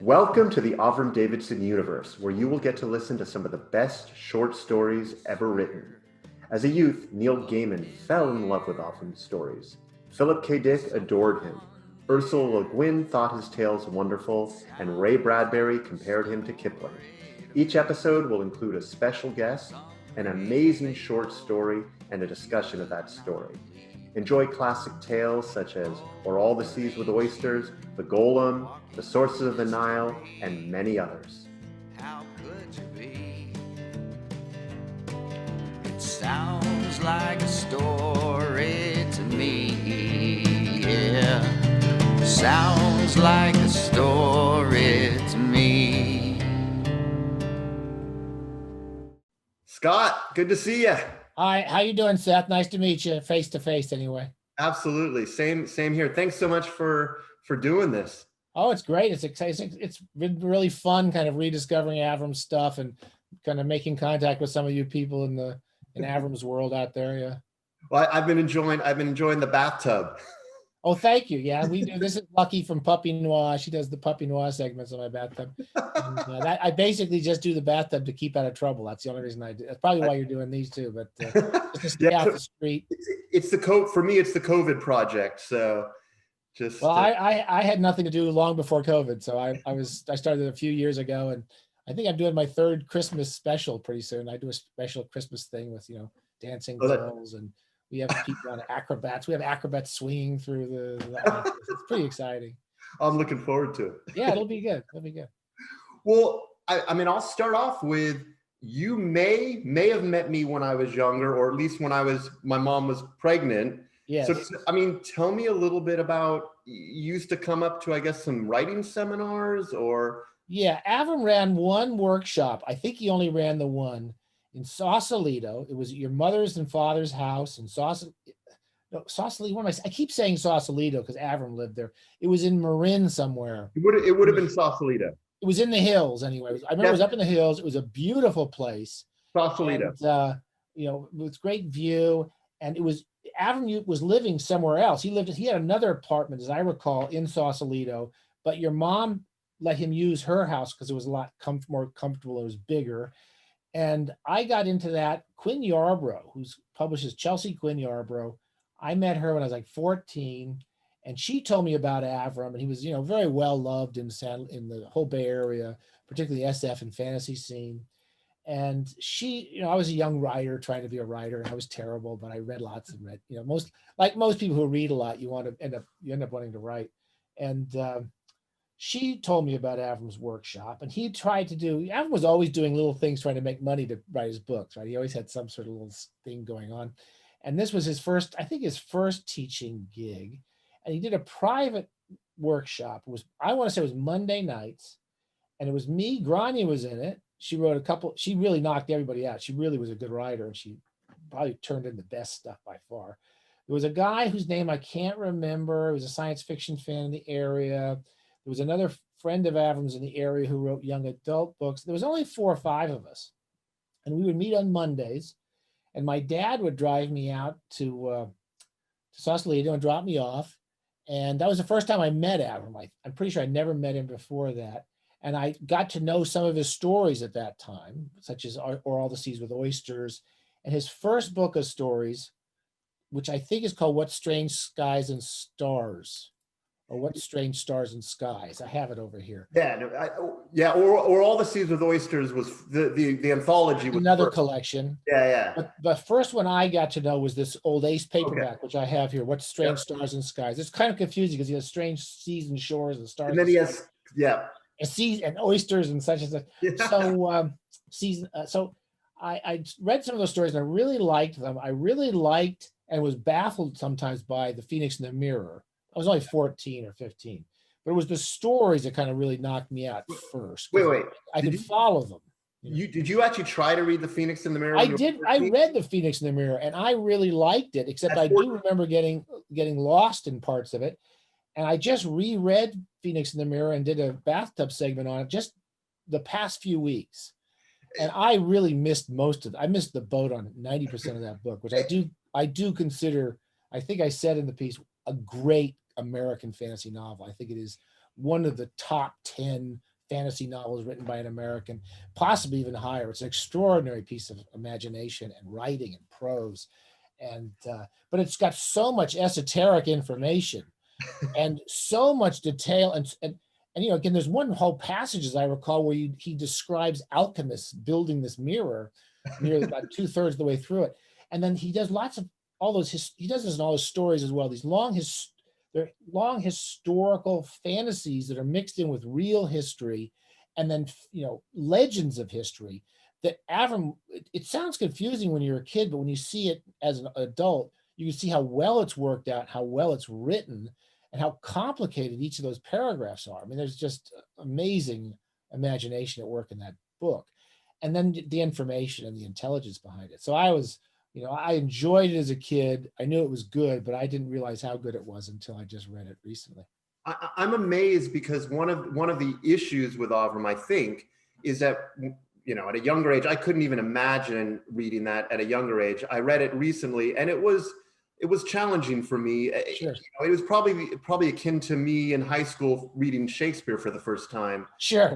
Welcome to the Avram Davidson universe, where you will get to listen to some of the best short stories ever written. As a youth, Neil Gaiman fell in love with Avram's stories. Philip K. Dick adored him. Ursula Le Guin thought his tales wonderful, and Ray Bradbury compared him to Kipling. Each episode will include a special guest, an amazing short story, and a discussion of that story. Enjoy classic tales such as O'er All the Seas with Oysters, The Golem, The Sources of the Nile, and many others. How could you be? It sounds like a story to me, yeah. Sounds like a story to me. Scott, good to see you. Hi, how you doing, Seth? Nice to meet you, face to face anyway. Absolutely. Same here. Thanks so much for doing this. Oh, it's great. It's exciting. It's been really fun kind of rediscovering Avram's stuff and kind of making contact with some of you people in Avram's world out there. Yeah. Well, I've been enjoying the bathtub. Oh, thank you. Yeah, we do. This is Lucky from Puppy Noir. She does the Puppy Noir segments on my bathtub. And, I basically just do the bathtub to keep out of trouble. That's the only reason I do. That's probably why you're doing these too. But just to stay off the street. It's the for me. It's the COVID project. So just well, I had nothing to do long before COVID. So I started a few years ago, and I think I'm doing my third Christmas special pretty soon. I do a special Christmas thing with dancing girls and. We have people on acrobats. We have acrobats swinging through the it's pretty exciting. I'm looking forward to it. Yeah, it'll be good. It'll be good. Well, I mean, I'll start off with you may have met me when I was younger, or at least when my mom was pregnant. Yes. So, I mean, tell me a little bit about, you used to come up to, I guess, some writing seminars or. Yeah, Avram ran one workshop. I think he only ran the one. In Sausalito. It was your mother's and father's house in Sausalito. I keep saying Sausalito because Avram lived there. It was in Marin somewhere. It would have been Sausalito. It was in the hills anyway. I remember it was up in the hills. It was a beautiful place. Sausalito. And, with great view. And Avram was living somewhere else. He had another apartment, as I recall, in Sausalito, but your mom let him use her house because it was a lot more comfortable. It was bigger. And I got into that. Quinn Yarbrough, who publishes Chelsea Quinn Yarbrough, I met her when I was like 14, and she told me about Avram, and he was, very well loved in the whole Bay Area, particularly SF and fantasy scene. And she, I was a young writer trying to be a writer, and I was terrible, but I read lots and read, most people who read a lot, you end up wanting to write. And she told me about Avram's workshop, and Avram was always doing little things trying to make money to write his books, right? He always had some sort of little thing going on. And this was his first teaching gig. And he did a private workshop. I want to say it was Monday nights. And it was me, Grania was in it. She wrote she really knocked everybody out. She really was a good writer, and she probably turned in the best stuff by far. There was a guy whose name I can't remember. He was a science fiction fan in the area. There was another friend of Avram's in the area who wrote young adult books. There was only 4 or 5 of us. And we would meet on Mondays. And my dad would drive me out to Sausalito and drop me off. And that was the first time I met Avram. I'm pretty sure I never met him before that. And I got to know some of his stories at that time, such as O'er All the Seas with Oysters. And his first book of stories, which I think is called What Strange Skies and Stars. Or What Strange Stars and Skies. I have it over here. Yeah, or All the Seas with Oysters was the anthology. Was another collection. Yeah. But the first one I got to know was this old Ace paperback, which I have here. What Strange Stars and Skies. It's kind of confusing because he has strange seas and shores and stars. And then he has, seas and oysters and such and such. Yeah. So I read some of those stories and I really liked them. I really liked and was baffled sometimes by The Phoenix in the Mirror. I was only 14 or 15, but it was the stories that kind of really knocked me out first. Wait. I could follow them. Did you actually try to read The Phoenix in the Mirror? I did. I read The Phoenix in the Mirror, and I really liked it, except I do remember getting lost in parts of it. And I just reread Phoenix in the Mirror and did a bathtub segment on it just the past few weeks. And I really missed most of it. I missed the boat on 90% of that book, which I do consider, I think I said in the piece, a great American fantasy novel. I think it is one of the top 10 fantasy novels written by an American, possibly even higher. It's an extraordinary piece of imagination and writing and prose. And but it's got so much esoteric information and so much detail. And again, there's one whole passage, as I recall, where he describes alchemists building this mirror near about 2/3 of the way through it. And then he does lots of he does this in all his stories as well. These they're long historical fantasies that are mixed in with real history, and then legends of history that Avram. It sounds confusing when you're a kid, but when you see it as an adult, you can see how well it's worked out, how well it's written, and how complicated each of those paragraphs are. I mean, there's just amazing imagination at work in that book, and then the information and the intelligence behind it. So I enjoyed it as a kid. I knew it was good, but I didn't realize how good it was until I just read it recently. I'm amazed because one of the issues with Avram, I think, is that at a younger age, I couldn't even imagine reading that at a younger age. I read it recently, and it was challenging for me. Sure. It was probably akin to me in high school reading Shakespeare for the first time. Sure.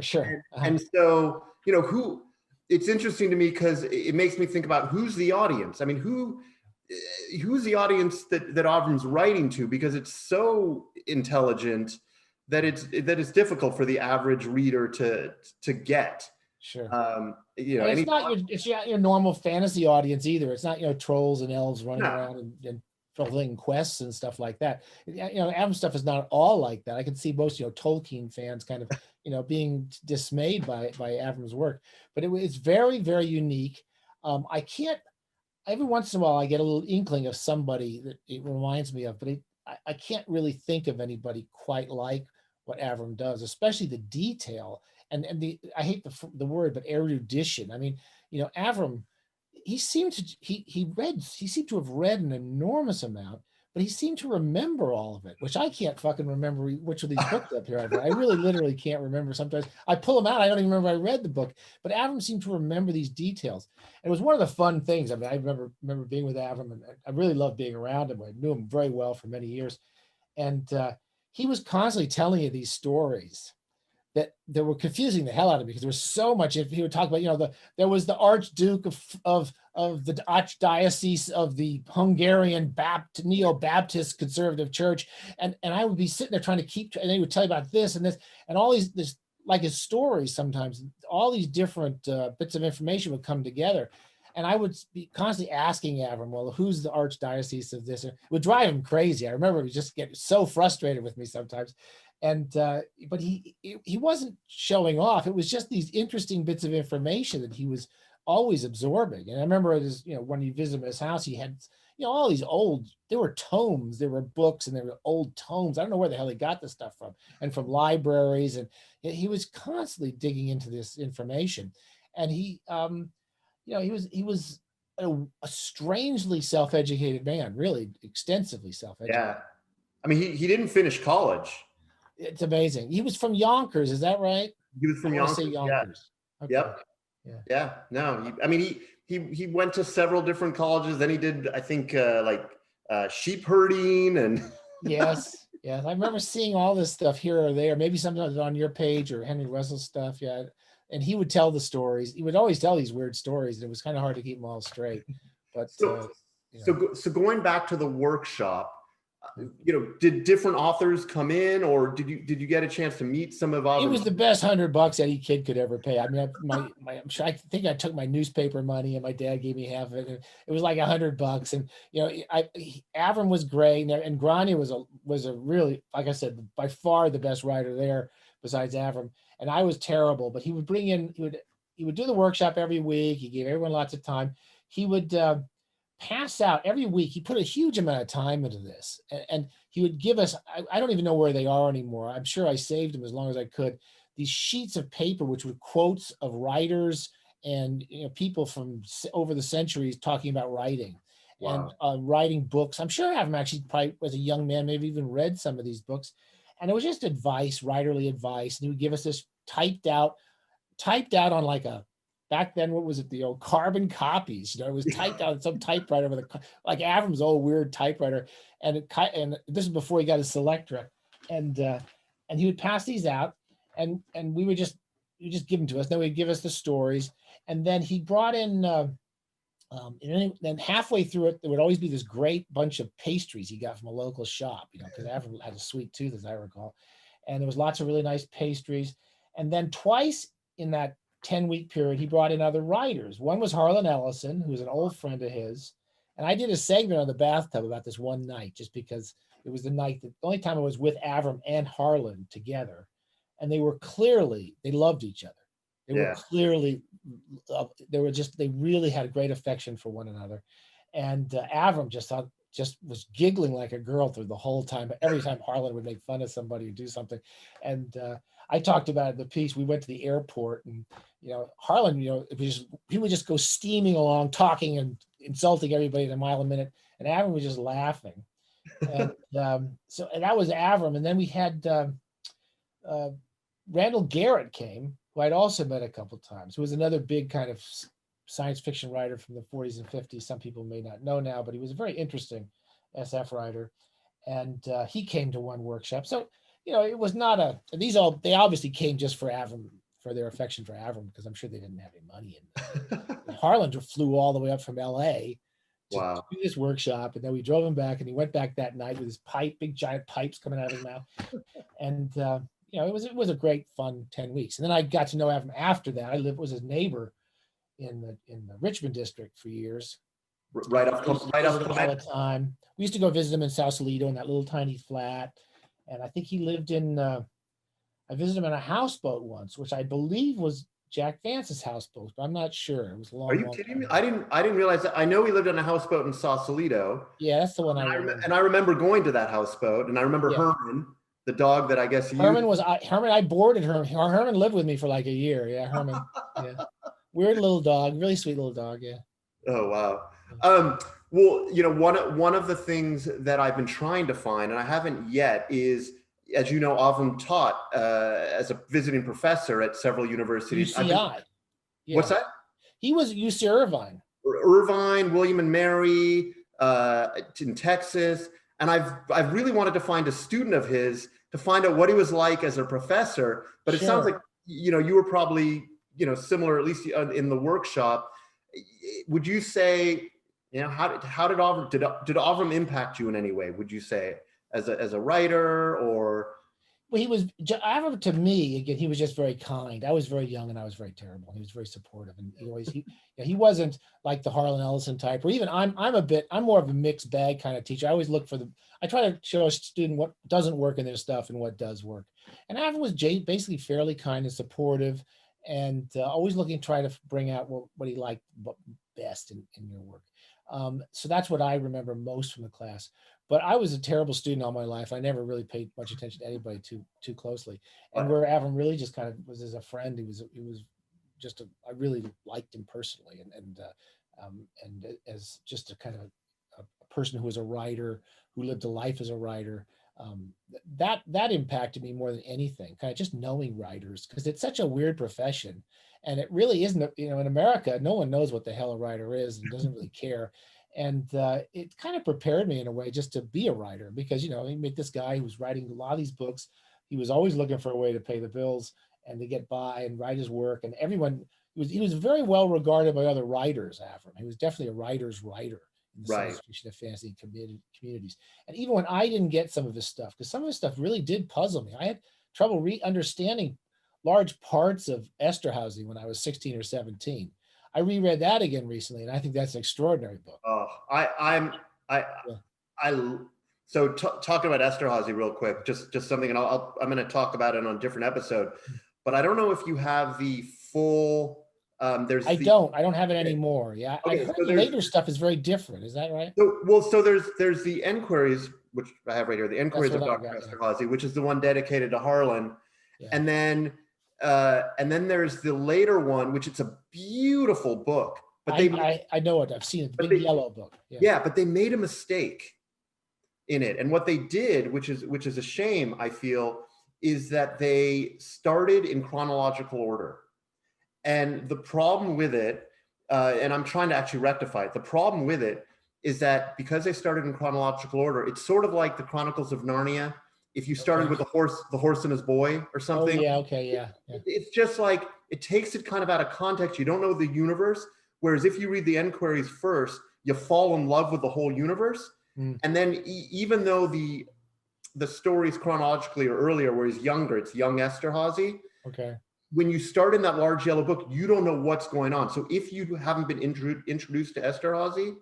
And so, it's interesting to me because it makes me think about who's the audience. I mean, who's the audience that Avram's writing to, because it's so intelligent that it's difficult for the average reader to get. Sure. It's not your normal fantasy audience either. It's not trolls and elves running around and fulfilling quests and stuff like that. Avram stuff is not all like that. I can see most Tolkien fans kind of being dismayed by Avram's work, but it's very, very unique. Every once in a while I get a little inkling of somebody that it reminds me of, but I can't really think of anybody quite like what Avram does, especially the detail and I hate the word, but erudition. I mean, Avram, he seemed to have read an enormous amount, but he seemed to remember all of it, which I can't fucking remember which of these books up here I've read. I really literally can't remember. Sometimes I pull them out, I don't even remember I read the book, but Avram seemed to remember these details. And it was one of the fun things. I mean, I remember being with Avram, and I really loved being around him. I knew him very well for many years. And he was constantly telling you these stories that were confusing the hell out of me, because there was so much. If he would talk about, there was the Archduke of the Archdiocese of the Hungarian Neo-Baptist Conservative Church, and I would be sitting there trying to keep, and he would tell you about this and this, and all this, like his stories. Sometimes all these different bits of information would come together, and I would be constantly asking Avram, well, who's the Archdiocese of this? It would drive him crazy. I remember he just get so frustrated with me sometimes. And but he wasn't showing off. It was just these interesting bits of information that he was always absorbing. And I remember when you visit him at his house, he had all these there were tomes, there were books, and there were old tomes. I don't know where the hell he got this stuff from, and from libraries. And he was constantly digging into this information. And he was a strangely self-educated man, really extensively self-educated. Yeah, I mean, he didn't finish college. It's amazing. He was from Yonkers, is that right? He was from Yonkers. Yonkers. Yeah. Okay. Yep. Yeah. No, he went to several different colleges. Then he did, I think, sheep herding and. Yes. I remember seeing all this stuff here or there. Maybe sometimes on your page or Henry Russell's stuff. Yeah. And he would tell the stories. He would always tell these weird stories, and it was kind of hard to keep them all straight. But so going back to the workshop, did different authors come in, or did you get a chance to meet some of them? It was the best $100 any kid could ever pay. I mean, I think I took my newspaper money, and my dad gave me half of it. And it was like $100, and Avram was great, and Grania was a really, like I said, by far the best writer there besides Avram. And I was terrible, but he would bring in, he would do the workshop every week. He gave everyone lots of time. He would pass out every week. He put a huge amount of time into this, and he would give us, I don't even know where they are anymore. I'm sure I saved them as long as I could. These sheets of paper, which were quotes of writers and people from over the centuries talking about writing. Wow. And writing books. I'm sure Avram actually probably as a young man, maybe even read some of these books. And it was just advice, writerly advice. And he would give us this typed out on like back then, what was it? The old carbon copies. It was typed out on some typewriter with like Avram's old weird typewriter. And this is before he got his Selectra. And and he would pass these out, and we would just give them to us. Then we'd give us the stories, and then he brought in. And then halfway through it, there would always be this great bunch of pastries he got from a local shop, because Avram had a sweet tooth, as I recall, and there was lots of really nice pastries. And then twice in that 10-week period, he brought in other writers. One was Harlan Ellison, who was an old friend of his, and I did a segment on the bathtub about this one night, just because it was the only time I was with Avram and Harlan together, and they loved each other. They were clearly, they really had a great affection for one another. And Avram just was giggling like a girl through the whole time. But every time Harlan would make fun of somebody or do something. And I talked about it in the piece. We went to the airport, and, Harlan, he would just go steaming along, talking and insulting everybody at a mile a minute. And Avram was just laughing. And and that was Avram. And then we had Randall Garrett came, who I'd also met a couple of times, who was another big kind of science fiction writer from the 40s and 50s. Some people may not know now, but he was a very interesting SF writer. And he came to one workshop. So, it was not they obviously came just for Avram, for their affection for Avram, because I'm sure they didn't have any money in them. Harlan flew all the way up from LA to do this workshop. And then we drove him back, and he went back that night with his big giant pipes coming out of his mouth. And, it was a great fun 10 weeks. And then I got to know Avram after that. I was his neighbor in the Richmond district for years. Right up all the time. We used to go visit him in Sausalito in that little tiny flat. And I think he lived I visited him in a houseboat once, which I believe was Jack Vance's houseboat, but I'm not sure. It was a long. Are you kidding me? I didn't realize that. I know he lived on a houseboat in Sausalito. Yeah, that's the one I remember. And I remember going to that houseboat, and I remember Herman, the dog that I guess I boarded Herman. Herman lived with me for like a year. Yeah, Herman. Yeah. Weird little dog, really sweet little dog. Yeah. Oh, wow. Well, one of the things that I've been trying to find, and I haven't yet, is, as you know, Avram taught as a visiting professor at several universities. UCI. What's that? He was UC Irvine. Irvine, William and Mary, in Texas. And I've really wanted to find a student of his to find out what he was like as a professor. But it sounds like, you were probably, similar, at least in the workshop. Would you say, how did Avram impact you in any way? Would you say as a writer, or? Well, Avram, to me, again, he was just very kind. I was very young and I was very terrible. He was very supportive, and he wasn't like the Harlan Ellison type, or even I'm more of a mixed bag kind of teacher. I always look I try to show a student what doesn't work in their stuff and what does work. And Avram was basically fairly kind and supportive, and always looking to try to bring out what he liked best in your work. So that's what I remember most from the class. But I was a terrible student all my life. I never really paid much attention to anybody too closely. And where Avram really just kind of was as a friend, he was just I really liked him personally, and as just a kind of a person who was a writer, who lived a life as a writer. That impacted me more than anything, kind of just knowing writers, because it's such a weird profession, and it really isn't. In America, no one knows what the hell a writer is and doesn't really care. And it kind of prepared me in a way just to be a writer, because, he met this guy who was writing a lot of these books. He was always looking for a way to pay the bills and to get by and write his work. And he was very well regarded by other writers, Avram. He was definitely a writer's writer in the science fiction and fantasy communities. And even when I didn't get some of his stuff, because some of his stuff really did puzzle me. I had trouble understanding large parts of Esterhazy when I was 16 or 17. I reread that again recently, and I think that's an extraordinary book. Oh, so talking about Esterhazy real quick, just something, and I'm going to talk about it on a different episode, but I don't know if you have the full. I don't have it anymore. Yeah, okay, I heard the later stuff is very different. Is that right? So there's the Enquiries, which I have right here, the Enquiries of Dr. Esterhazy, which is the one dedicated to Harlan, and then there's the later one, which it's a beautiful book. But I know it. I've seen it. The big yellow book. Yeah, but they made a mistake in it, and what they did, which is a shame, I feel, is that they started in chronological order. And the problem with it, and I'm trying to actually rectify it, the problem with it is that because they started in chronological order, it's sort of like the Chronicles of Narnia, if you started with the horse and his boy or Oh something. yeah, okay, yeah. It's just like, it takes it kind of out of context. You don't know the universe. Whereas if you read the enquiries first, you fall in love with the whole universe. Mm. And then even though the stories chronologically are earlier, where he's younger, it's young Esterhazy. Okay. When you start in that large yellow book, you don't know what's going on. So if you haven't been introduced to Esterhazy,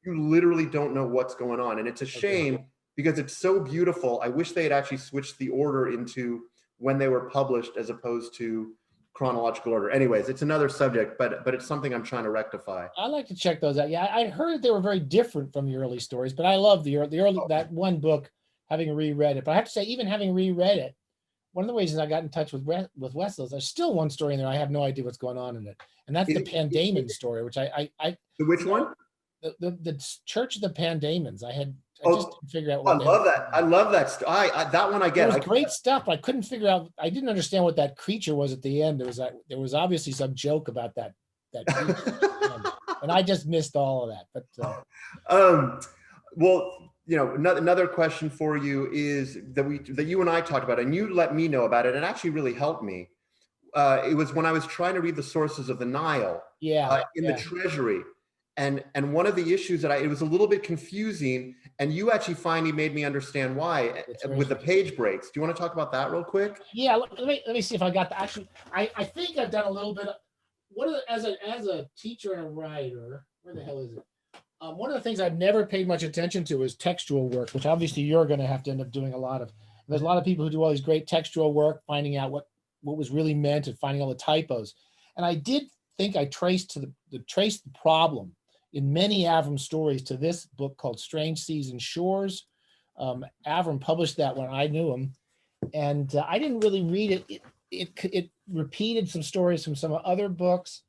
you literally don't know what's going on. And it's a shame because it's so beautiful. I wish they had actually switched the order into when they were published as opposed to chronological order. Anyways, it's another subject, but it's something I'm trying to rectify. I like to check those out. Yeah, I heard they were very different from the early stories, but I love the early that one book, having reread it. But I have to say, even having reread it, one of the reasons I got in touch with Wessel is there's still one story in there I have no idea what's going on in it, and that's the Pandamon story, which I which one? The Church of the Pandamons. I just didn't figure out I what love that. I love that. That one I get. It was great stuff, but I couldn't figure out. I didn't understand what that creature was at the end. There was obviously some joke about that creature, and I just missed all of that. But well, another question for you is that you and I talked about, and you let me know about it, and actually really helped me. It was when I was trying to read the sources of the Nile. In the treasury. And one of the issues that it was a little bit confusing, and you actually finally made me understand why with the page breaks. Do you want to talk about that real quick? Yeah, let me see if I got that. Actually, I think I've done a little bit of as a teacher and a writer. Where the hell is it? One of the things I've never paid much attention to is textual work, which obviously you're going to have to end up doing a lot of. There's a lot of people who do all these great textual work, finding out what was really meant and finding all the typos. And I did think I traced the problem in many Avram stories to this book called Strange Seas and Shores. Avram published that when I knew him, and I didn't really read it. It repeated some stories from some other books.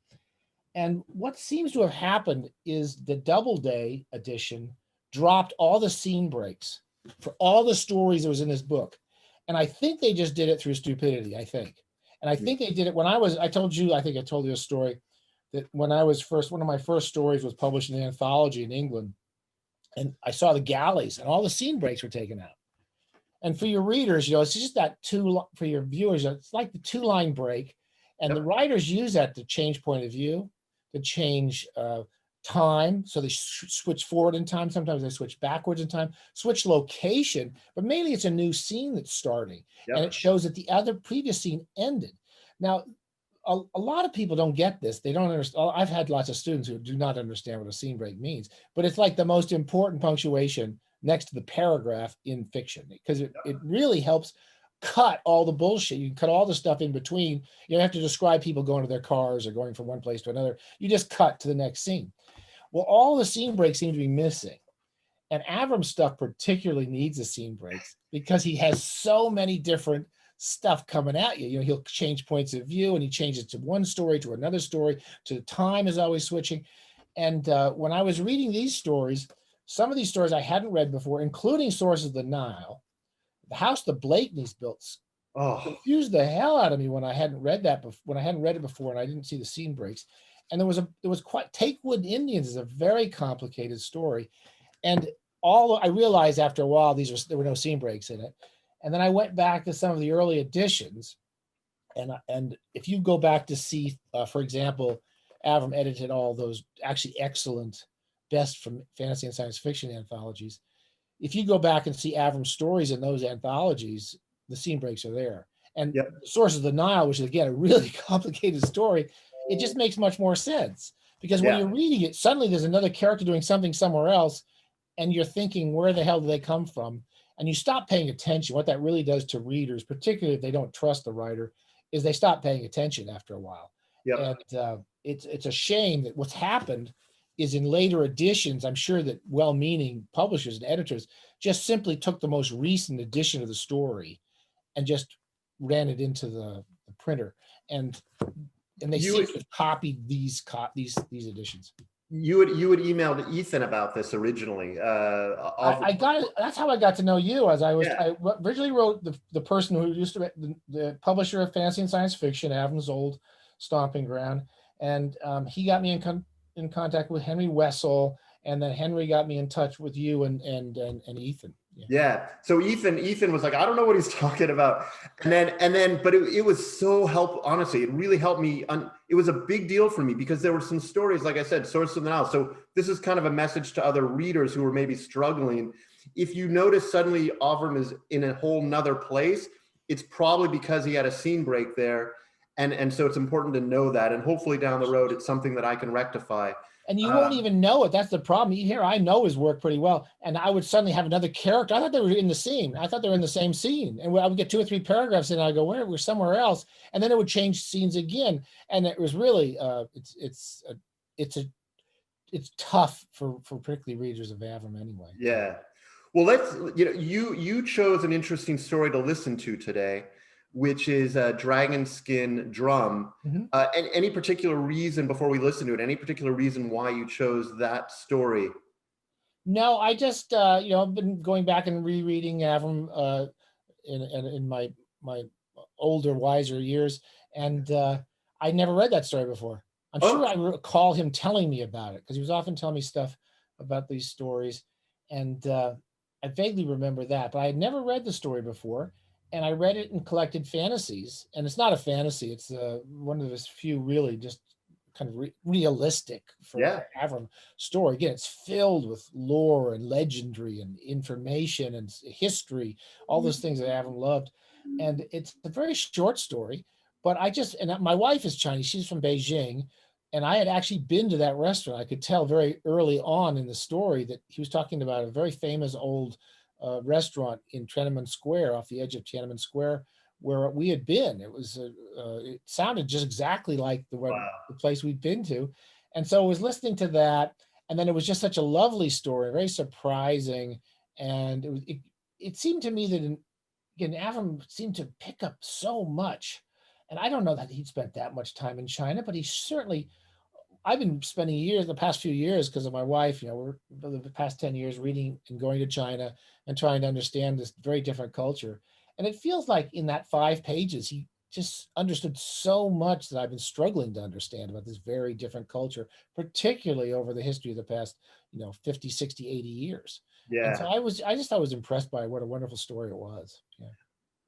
And what seems to have happened is the Doubleday edition dropped all the scene breaks for all the stories that was in this book. And I think they just did it through stupidity, I think. And I think they did it when I told you a story that when I was one of my first stories was published in the anthology in England, and I saw the galleys and all the scene breaks were taken out. And for your readers, it's just that for your viewers, it's like the 2-line break. And the writers use that to change point of view, to change time. So they switch forward in time. Sometimes they switch backwards in time, switch location, but mainly it's a new scene that's starting. And it shows that the other previous scene ended. Now, a lot of people don't get this. They don't understand. I've had lots of students who do not understand what a scene break means, but it's like the most important punctuation next to the paragraph in fiction, because it really helps cut all the bullshit. You can cut all the stuff in between. You don't have to describe people going to their cars or going from one place to another. You just cut to the next scene. Well, all the scene breaks seem to be missing. And Avram's stuff particularly needs the scene breaks because he has so many different stuff coming at you. He'll change points of view, and he changes to one story to another story, to time is always switching. And when I was reading these stories, some of these stories I hadn't read before, including Sources of the Nile, the house the Blakeneys built, confused the hell out of me when I hadn't read it before, and I didn't see the scene breaks. And there was quite Takewood Indians is a very complicated story, and I realized after a while there were no scene breaks in it. And then I went back to some of the early editions, and if you go back to see, for example, Avram edited all those actually excellent best from fantasy and science fiction anthologies. If you go back and see Avram's stories in those anthologies, the scene breaks are there. And Sources of the Nile, which is again a really complicated story, it just makes much more sense because when you're reading it, suddenly there's another character doing something somewhere else, and you're thinking, where the hell do they come from? And you stop paying attention. What that really does to readers, particularly if they don't trust the writer, is they stop paying attention after a while. And it's a shame that what's happened is in later editions, I'm sure that well-meaning publishers and editors just simply took the most recent edition of the story and just ran it into the printer, and they seem to have copied these editions. You had emailed Ethan about this originally. I got it. That's how I got to know you. I originally wrote the person who used to be the publisher of fantasy and science fiction, Avram's old stomping ground, and he got me in contact with Henry Wessel, and then Henry got me in touch with you and Ethan. Yeah. So Ethan was like, I don't know what he's talking about. But it was so helpful. Honestly, it really helped me. It was a big deal for me because there were some stories, like I said, source something else. So this is kind of a message to other readers who are maybe struggling. If you notice suddenly Avram is in a whole nother place, it's probably because he had a scene break there. And so it's important to know that. And hopefully down the road, it's something that I can rectify. And you won't even know it. That's the problem. Here, I know his work pretty well, and I would suddenly have another character. I thought they were in the scene. I thought they were in the same scene, and I would get 2 or 3 paragraphs, and I go, "Where? We're somewhere else," and then it would change scenes again, and it was really, it's tough for particularly readers of Avram anyway. Yeah. Well, you chose an interesting story to listen to today, which is a dragon skin drum. Mhm. And any particular reason before we listen to it? Any particular reason why you chose that story? No, I just I've been going back and rereading Avram in my older, wiser years, and I never read that story before. I'm sure Oh, I recall him telling me about it because he was often telling me stuff about these stories, and I vaguely remember that, but I had never read the story before, and I read it in Collected Fantasies, and it's not a fantasy; it's one of his few really just kind of realistic for yeah. Avram story. Again, it's filled with lore and legendary and information and history, all those things that Avram loved. And it's a very short story, but my wife is Chinese, she's from Beijing. And I had actually been to that restaurant. I could tell very early on in the story that he was talking about a very famous old restaurant in Tiananmen Square, off the edge of Tiananmen Square, where we had been. It sounded just exactly like the place we'd been to. And so I was listening to that, and then it was just such a lovely story, very surprising. And it seemed to me that again, Avram seemed to pick up so much. And I don't know that he'd spent that much time in China, but he certainly, I've been spending years, the past few years, because of my wife, we're the past 10 years reading and going to China and trying to understand this very different culture. And it feels like in that 5 pages, he just understood so much that I've been struggling to understand about this very different culture, particularly over the history of the past, 50, 60, 80 years. And so Yeah. I just thought I was impressed by what a wonderful story it was. Yeah.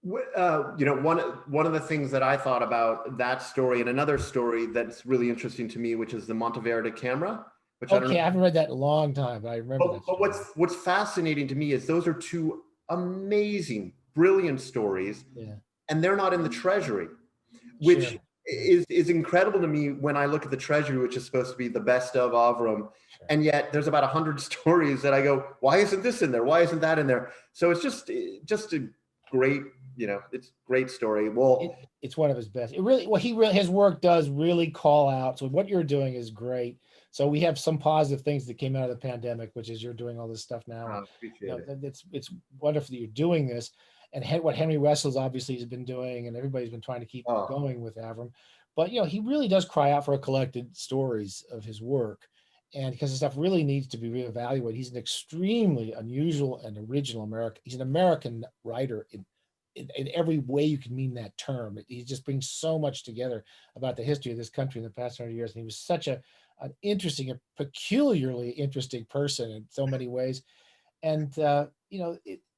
One of the things that I thought about that story and another story that's really interesting to me, which is the Monteverde camera, which I don't Okay, I know. haven't read that in a long time, but I remember that But story. what's fascinating to me is those are two amazing, brilliant stories, Yeah, and they're not in the treasury, sure. which Yeah, is incredible to me when I look at the treasury, which is supposed to be the best of Avram. sure. And yet there's about 100 stories that I go, why isn't this in there? Why isn't that in there? So it's just a great, it's a great story. Well, It's one of his best. It really, his work does really call out. So what you're doing is great. So we have some positive things that came out of the pandemic, which is you're doing all this stuff now, and I appreciate it. it's wonderful that you're doing this. And what Henry Wessels obviously has been doing, and everybody's been trying to keep Oh, going with Avram. But he really does cry out for a collected stories of his work, and because the stuff really needs to be reevaluated. He's an extremely unusual and original American. He's an American writer in every way you can mean that term. He just brings so much together about the history of this country in the past 100 years. And he was such an interesting, a peculiarly interesting person in so many ways. And,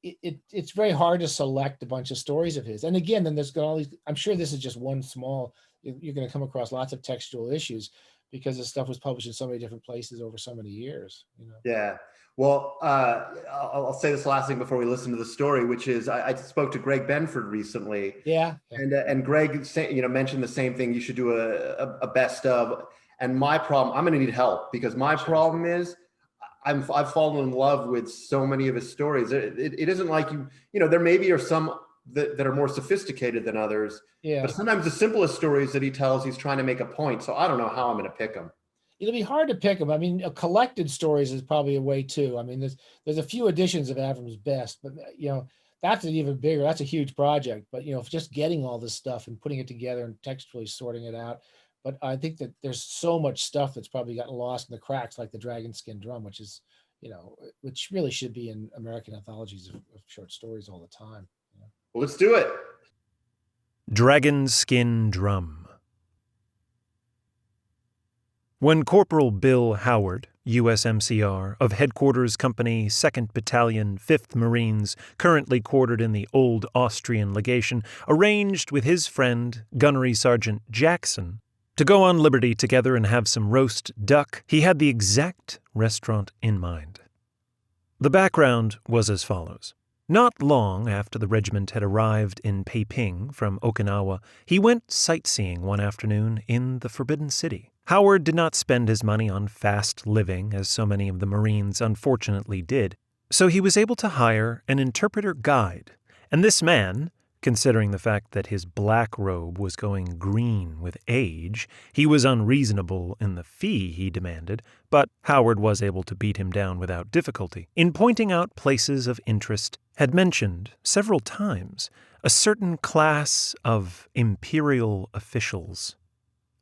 it's very hard to select a bunch of stories of his. And again, then there's all these, I'm sure this is just one small, you're going to come across lots of textual issues because this stuff was published in so many different places over so many years. yeah. Well, I'll say this last thing before we listen to the story, which is I spoke to Greg Benford recently, Yeah. Yeah. and Greg mentioned the same thing. You should do a best of. And my problem, I'm going to need help because my problem is I've fallen in love with so many of his stories. It isn't like there maybe are some that are more sophisticated than others, Yeah. but sometimes the simplest stories that he tells, he's trying to make a point. So I don't know how I'm going to pick them. It'll be hard to pick them. I mean, collected stories is probably a way too. I mean, there's a few editions of Avram's best, but that's an even bigger. That's a huge project. But just getting all this stuff and putting it together and textually sorting it out. But I think that there's so much stuff that's probably gotten lost in the cracks, like the Dragon Skin Drum, which really should be in American anthologies of short stories all the time. Well, let's do it. Dragon Skin Drum. When Corporal Bill Howard, USMCR, of Headquarters Company, 2nd Battalion, 5th Marines, currently quartered in the old Austrian legation, arranged with his friend, Gunnery Sergeant Jackson, to go on liberty together and have some roast duck. He had the exact restaurant in mind. The background was as follows. Not long after the regiment had arrived in Peiping from Okinawa, he went sightseeing one afternoon in the Forbidden City. Howard did not spend his money on fast living, as so many of the Marines unfortunately did, so he was able to hire an interpreter guide. And this man, considering the fact that his black robe was going green with age, he was unreasonable in the fee he demanded, but Howard was able to beat him down without difficulty. In pointing out places of interest, had mentioned several times a certain class of imperial officials.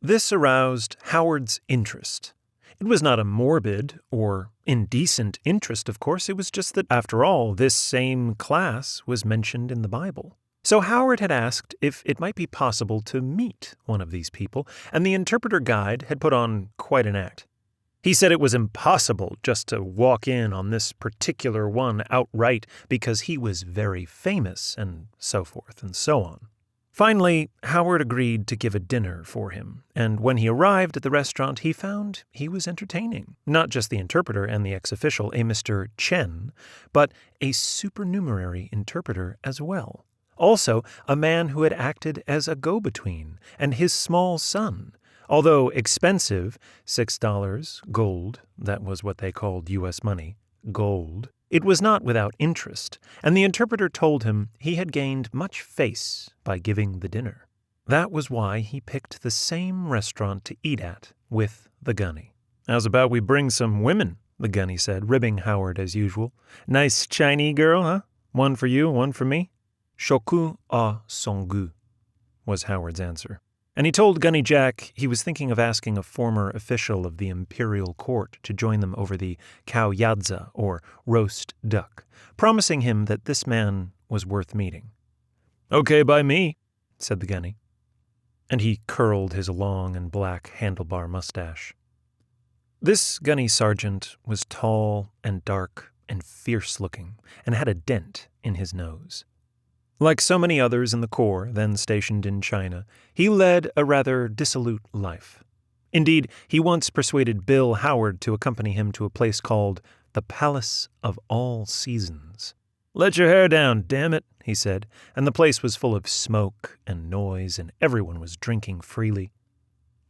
This aroused Howard's interest. It was not a morbid or indecent interest, of course. It was just that, after all, this same class was mentioned in the Bible. So Howard had asked if it might be possible to meet one of these people, and the interpreter guide had put on quite an act. He said it was impossible just to walk in on this particular one outright because he was very famous, and so forth and so on. Finally, Howard agreed to give a dinner for him, and when he arrived at the restaurant, he found he was entertaining. Not just the interpreter and the ex-official, a Mr. Chen, but a supernumerary interpreter as well. Also, a man who had acted as a go-between, and his small son. Although expensive, $6, gold, that was what they called U.S. money, gold, it was not without interest, and the interpreter told him he had gained much face by giving the dinner. That was why he picked the same restaurant to eat at with the gunny. "How's about we bring some women?" the gunny said, ribbing Howard as usual. "Nice Chinese girl, huh? One for you, one for me?" "Chacun a son goût," was Howard's answer. And he told Gunny Jack he was thinking of asking a former official of the imperial court to join them over the cow yadza, or roast duck, promising him that this man was worth meeting. "Okay by me," said the gunny. And he curled his long and black handlebar mustache. This gunny sergeant was tall and dark and fierce-looking, and had a dent in his nose. Like so many others in the Corps then stationed in China, he led a rather dissolute life. Indeed, he once persuaded Bill Howard to accompany him to a place called the Palace of All Seasons. "Let your hair down, damn it," he said, and the place was full of smoke and noise, and everyone was drinking freely.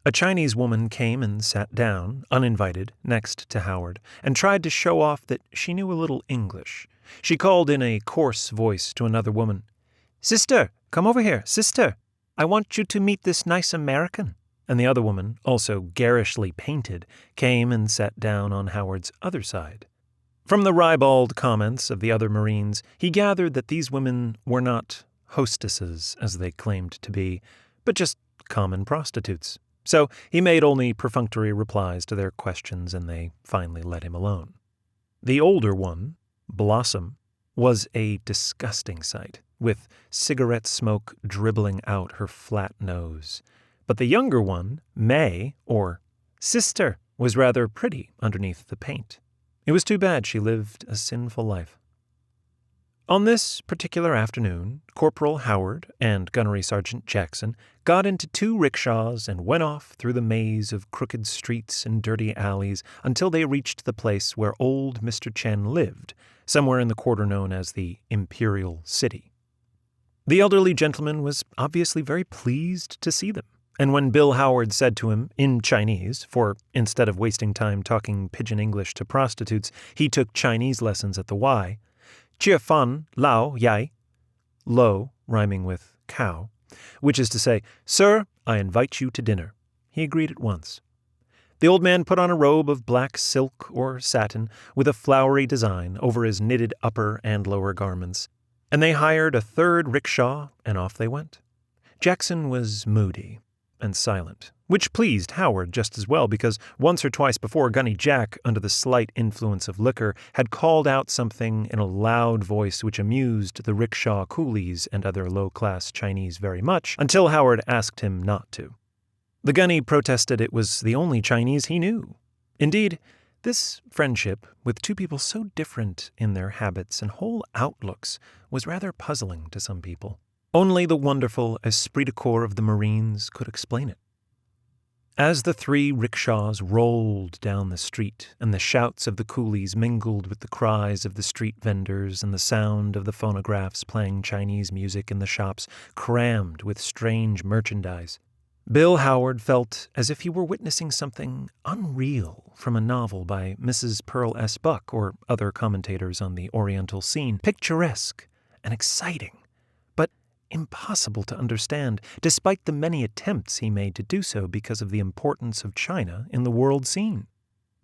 A Chinese woman came and sat down, uninvited, next to Howard, and tried to show off that she knew a little English. She called in a coarse voice to another woman, "Sister, come over here, sister. I want you to meet this nice American." And the other woman, also garishly painted, came and sat down on Howard's other side. From the ribald comments of the other Marines, he gathered that these women were not hostesses, as they claimed to be, but just common prostitutes. So he made only perfunctory replies to their questions, and they finally let him alone. The older one, Blossom, was a disgusting sight, with cigarette smoke dribbling out her flat nose. But the younger one, May, or Sister, was rather pretty underneath the paint. It was too bad she lived a sinful life. On this particular afternoon, Corporal Howard and Gunnery Sergeant Jackson got into 2 rickshaws and went off through the maze of crooked streets and dirty alleys until they reached the place where old Mr. Chen lived, somewhere in the quarter known as the Imperial City. The elderly gentleman was obviously very pleased to see them, and when Bill Howard said to him in Chinese, for instead of wasting time talking pidgin English to prostitutes, he took Chinese lessons at the Y, "Chia fan lao yai," lo rhyming with cow, which is to say, "Sir, I invite you to dinner," he agreed at once. The old man put on a robe of black silk or satin with a flowery design over his knitted upper and lower garments, and they hired a 3rd rickshaw, and off they went. Jackson was moody and silent, which pleased Howard just as well, because once or twice before Gunny Jack, under the slight influence of liquor, had called out something in a loud voice which amused the rickshaw coolies and other low-class Chinese very much, until Howard asked him not to. The gunny protested it was the only Chinese he knew. Indeed, This friendship, with two people so different in their habits and whole outlooks, was rather puzzling to some people. Only the wonderful esprit de corps of the Marines could explain it. As the 3 rickshaws rolled down the street, and the shouts of the coolies mingled with the cries of the street vendors and the sound of the phonographs playing Chinese music in the shops crammed with strange merchandise, Bill Howard felt as if he were witnessing something unreal from a novel by Mrs. Pearl S. Buck or other commentators on the Oriental scene, picturesque and exciting, but impossible to understand, despite the many attempts he made to do so because of the importance of China in the world scene.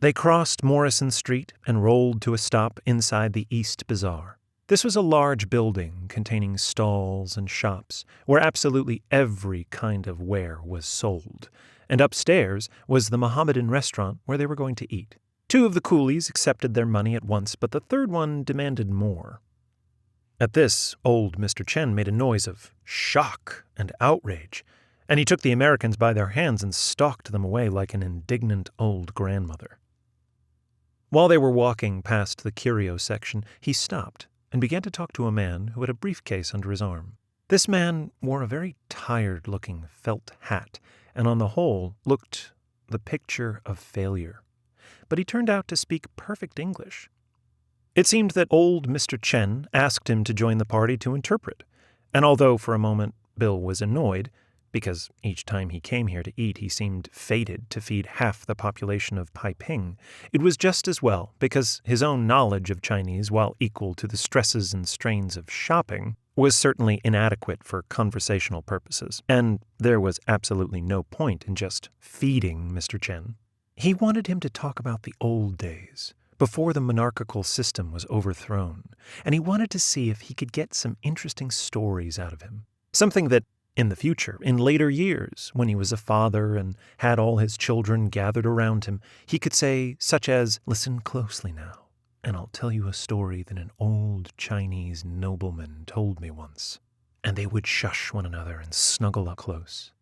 They crossed Morrison Street and rolled to a stop inside the East Bazaar. This was a large building containing stalls and shops where absolutely every kind of ware was sold, and upstairs was the Mohammedan restaurant where they were going to eat. 2 of the coolies accepted their money at once, but the third one demanded more. At this, old Mr. Chen made a noise of shock and outrage, and he took the Americans by their hands and stalked them away like an indignant old grandmother. While they were walking past the curio section, he stopped and began to talk to a man who had a briefcase under his arm. This man wore a very tired-looking felt hat, and on the whole looked the picture of failure. But he turned out to speak perfect English. It seemed that old Mr. Chen asked him to join the party to interpret, and although for a moment Bill was annoyed, because each time he came here to eat he seemed fated to feed half the population of Taiping, it was just as well, because his own knowledge of Chinese, while equal to the stresses and strains of shopping, was certainly inadequate for conversational purposes, and there was absolutely no point in just feeding Mr. Chen. He wanted him to talk about the old days, before the monarchical system was overthrown, and he wanted to see if he could get some interesting stories out of him. Something that, in the future, in later years, when he was a father and had all his children gathered around him, he could say, such as, "Listen closely now, and I'll tell you a story that an old Chinese nobleman told me once." And they would shush one another and snuggle up close.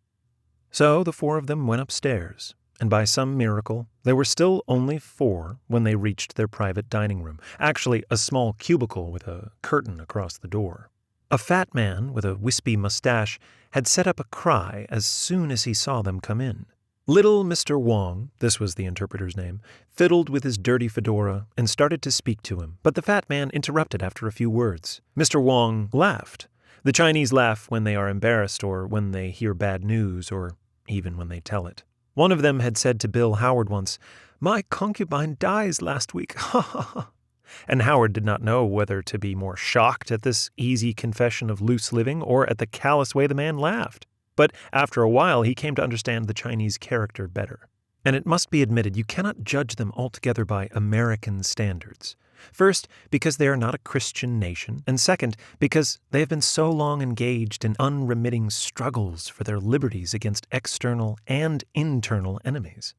So the 4 of them went upstairs, and by some miracle, there were still only 4 when they reached their private dining room, actually a small cubicle with a curtain across the door. A fat man with a wispy mustache had set up a cry as soon as he saw them come in. Little Mr. Wong, this was the interpreter's name, fiddled with his dirty fedora and started to speak to him, but the fat man interrupted after a few words. Mr. Wong laughed. The Chinese laugh when they are embarrassed or when they hear bad news or even when they tell it. One of them had said to Bill Howard once, "My concubine dies last week, ha ha ha." And Howard did not know whether to be more shocked at this easy confession of loose living or at the callous way the man laughed. But after a while he came to understand the Chinese character better. And it must be admitted you cannot judge them altogether by American standards. First, because they are not a Christian nation, and second, because they have been so long engaged in unremitting struggles for their liberties against external and internal enemies.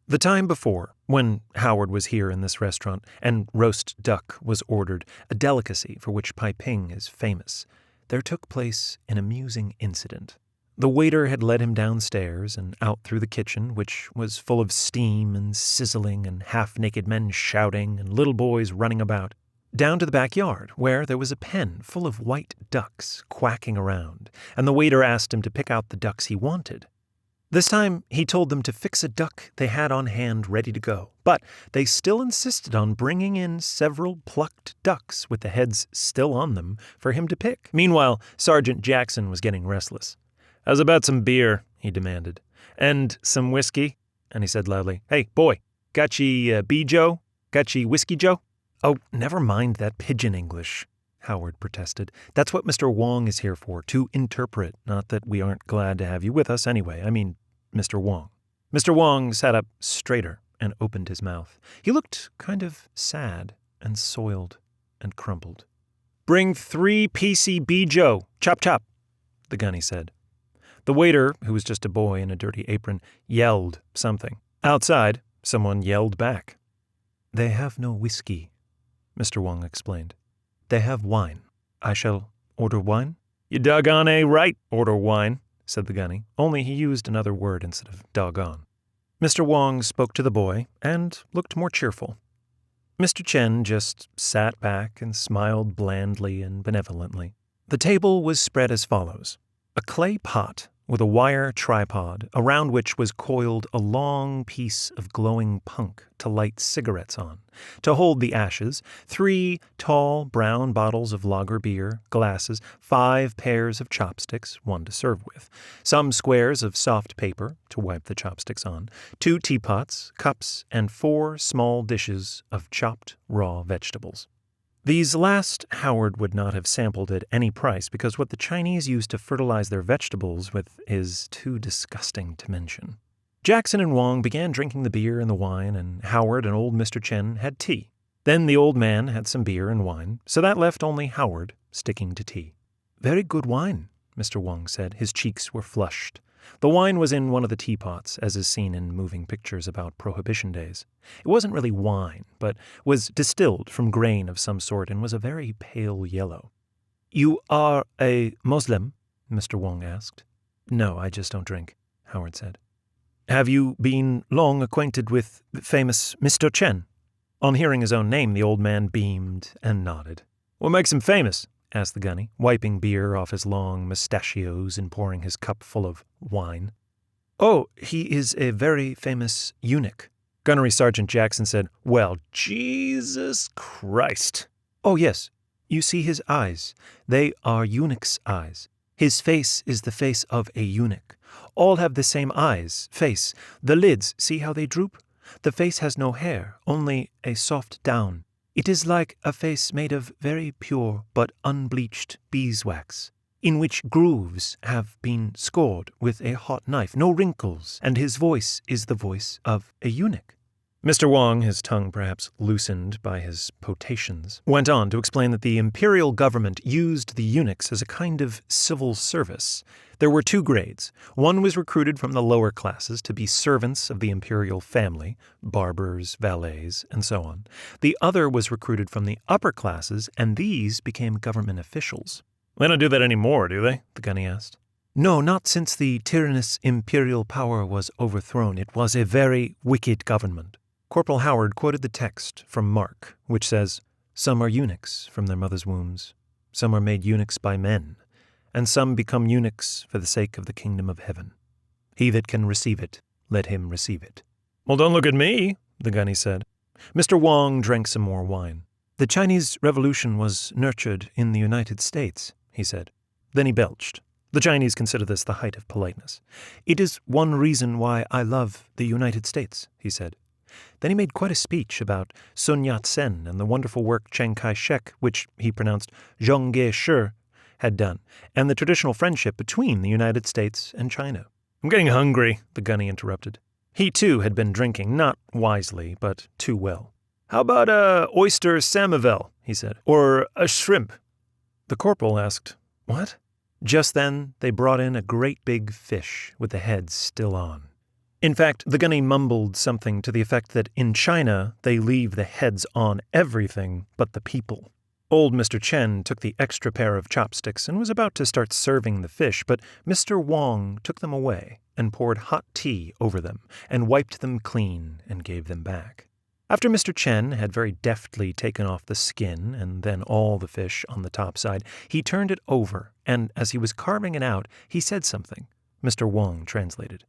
The time before, when Howard was here in this restaurant and roast duck was ordered, a delicacy for which Taiping is famous, there took place an amusing incident. The waiter had led him downstairs and out through the kitchen, which was full of steam and sizzling and half-naked men shouting and little boys running about, down to the backyard, where there was a pen full of white ducks quacking around, and the waiter asked him to pick out the ducks he wanted. This time, he told them to fix a duck they had on hand ready to go, but they still insisted on bringing in several plucked ducks with the heads still on them for him to pick. Meanwhile, Sergeant Jackson was getting restless. "How's about some beer?" he demanded. "And some whiskey?" And he said loudly, "Hey, boy, got ye B-Joe? Got ye Whiskey Joe?" "Oh, never mind that pigeon English," Howard protested. "That's what Mr. Wong is here for, to interpret. Not that we aren't glad to have you with us anyway. I mean, Mr. Wong." Mr. Wong sat up straighter and opened his mouth. He looked kind of sad and soiled and crumpled. "Bring 3 PC B-Joe. Chop chop," the gunny said. The waiter, who was just a boy in a dirty apron, yelled something. Outside, someone yelled back. "They have no whiskey," Mr. Wong explained. "They have wine. I shall order wine?" "You doggone right, order wine," said the gunny, only he used another word instead of doggone. Mr. Wong spoke to the boy and looked more cheerful. Mr. Chen just sat back and smiled blandly and benevolently. The table was spread as follows: a clay pot with a wire tripod around which was coiled a long piece of glowing punk to light cigarettes on. To hold the ashes, 3 tall brown bottles of lager beer, glasses, 5 pairs of chopsticks, 1 to serve with, some squares of soft paper to wipe the chopsticks on, 2 teapots, cups, and 4 small dishes of chopped raw vegetables. These last Howard would not have sampled at any price because what the Chinese use to fertilize their vegetables with is too disgusting to mention. Jackson and Wong began drinking the beer and the wine, and Howard and old Mr. Chen had tea. Then the old man had some beer and wine, so that left only Howard sticking to tea. "Very good wine," Mr. Wong said. His cheeks were flushed. The wine was in one of the teapots, as is seen in moving pictures about Prohibition days. It wasn't really wine, but was distilled from grain of some sort and was a very pale yellow. "You are a Muslim?" Mr. Wong asked. "No, I just don't drink," Howard said. "Have you been long acquainted with famous Mr. Chen?" On hearing his own name, the old man beamed and nodded. "What makes him famous?" asked the gunny, wiping beer off his long mustachios and pouring his cup full of wine. "Oh, he is a very famous eunuch." Gunnery Sergeant Jackson said, "Well, Jesus Christ." "Oh, yes. You see his eyes. They are eunuch's eyes. His face is the face of a eunuch. All have the same eyes, face. The lids, see how they droop? The face has no hair, only a soft down. It is like a face made of very pure but unbleached beeswax, in which grooves have been scored with a hot knife, no wrinkles, and his voice is the voice of a eunuch." Mr. Wong, his tongue perhaps loosened by his potations, went on to explain that the imperial government used the eunuchs as a kind of civil service. There were 2 grades. One was recruited from the lower classes to be servants of the imperial family, barbers, valets, and so on. The other was recruited from the upper classes, and these became government officials. "They don't do that anymore, do they?" the gunny asked. "No, not since the tyrannous imperial power was overthrown. It was a very wicked government." Corporal Howard quoted the text from Mark, which says, "Some are eunuchs from their mother's wombs, some are made eunuchs by men, and some become eunuchs for the sake of the kingdom of heaven. He that can receive it, let him receive it." "Well, don't look at me," the gunny said. Mr. Wong drank some more wine. "The Chinese Revolution was nurtured in the United States," he said. Then he belched. The Chinese consider this the height of politeness. "It is one reason why I love the United States," he said. Then he made quite a speech about Sun Yat-sen and the wonderful work Chiang Kai-shek, which he pronounced Zhongge-shi, had done, and the traditional friendship between the United States and China. "I'm getting hungry," the gunny interrupted. He, too, had been drinking, not wisely, but too well. "How about a oyster samavel?" he said, "or a shrimp?" The corporal asked, "What?" Just then they brought in a great big fish with the head still on. In fact, the gunny mumbled something to the effect that in China they leave the heads on everything but the people. Old Mr. Chen took the extra pair of chopsticks and was about to start serving the fish, but Mr. Wong took them away and poured hot tea over them and wiped them clean and gave them back. After Mr. Chen had very deftly taken off the skin and then all the fish on the top side, he turned it over, and as he was carving it out, he said something. Mr. Wong translated.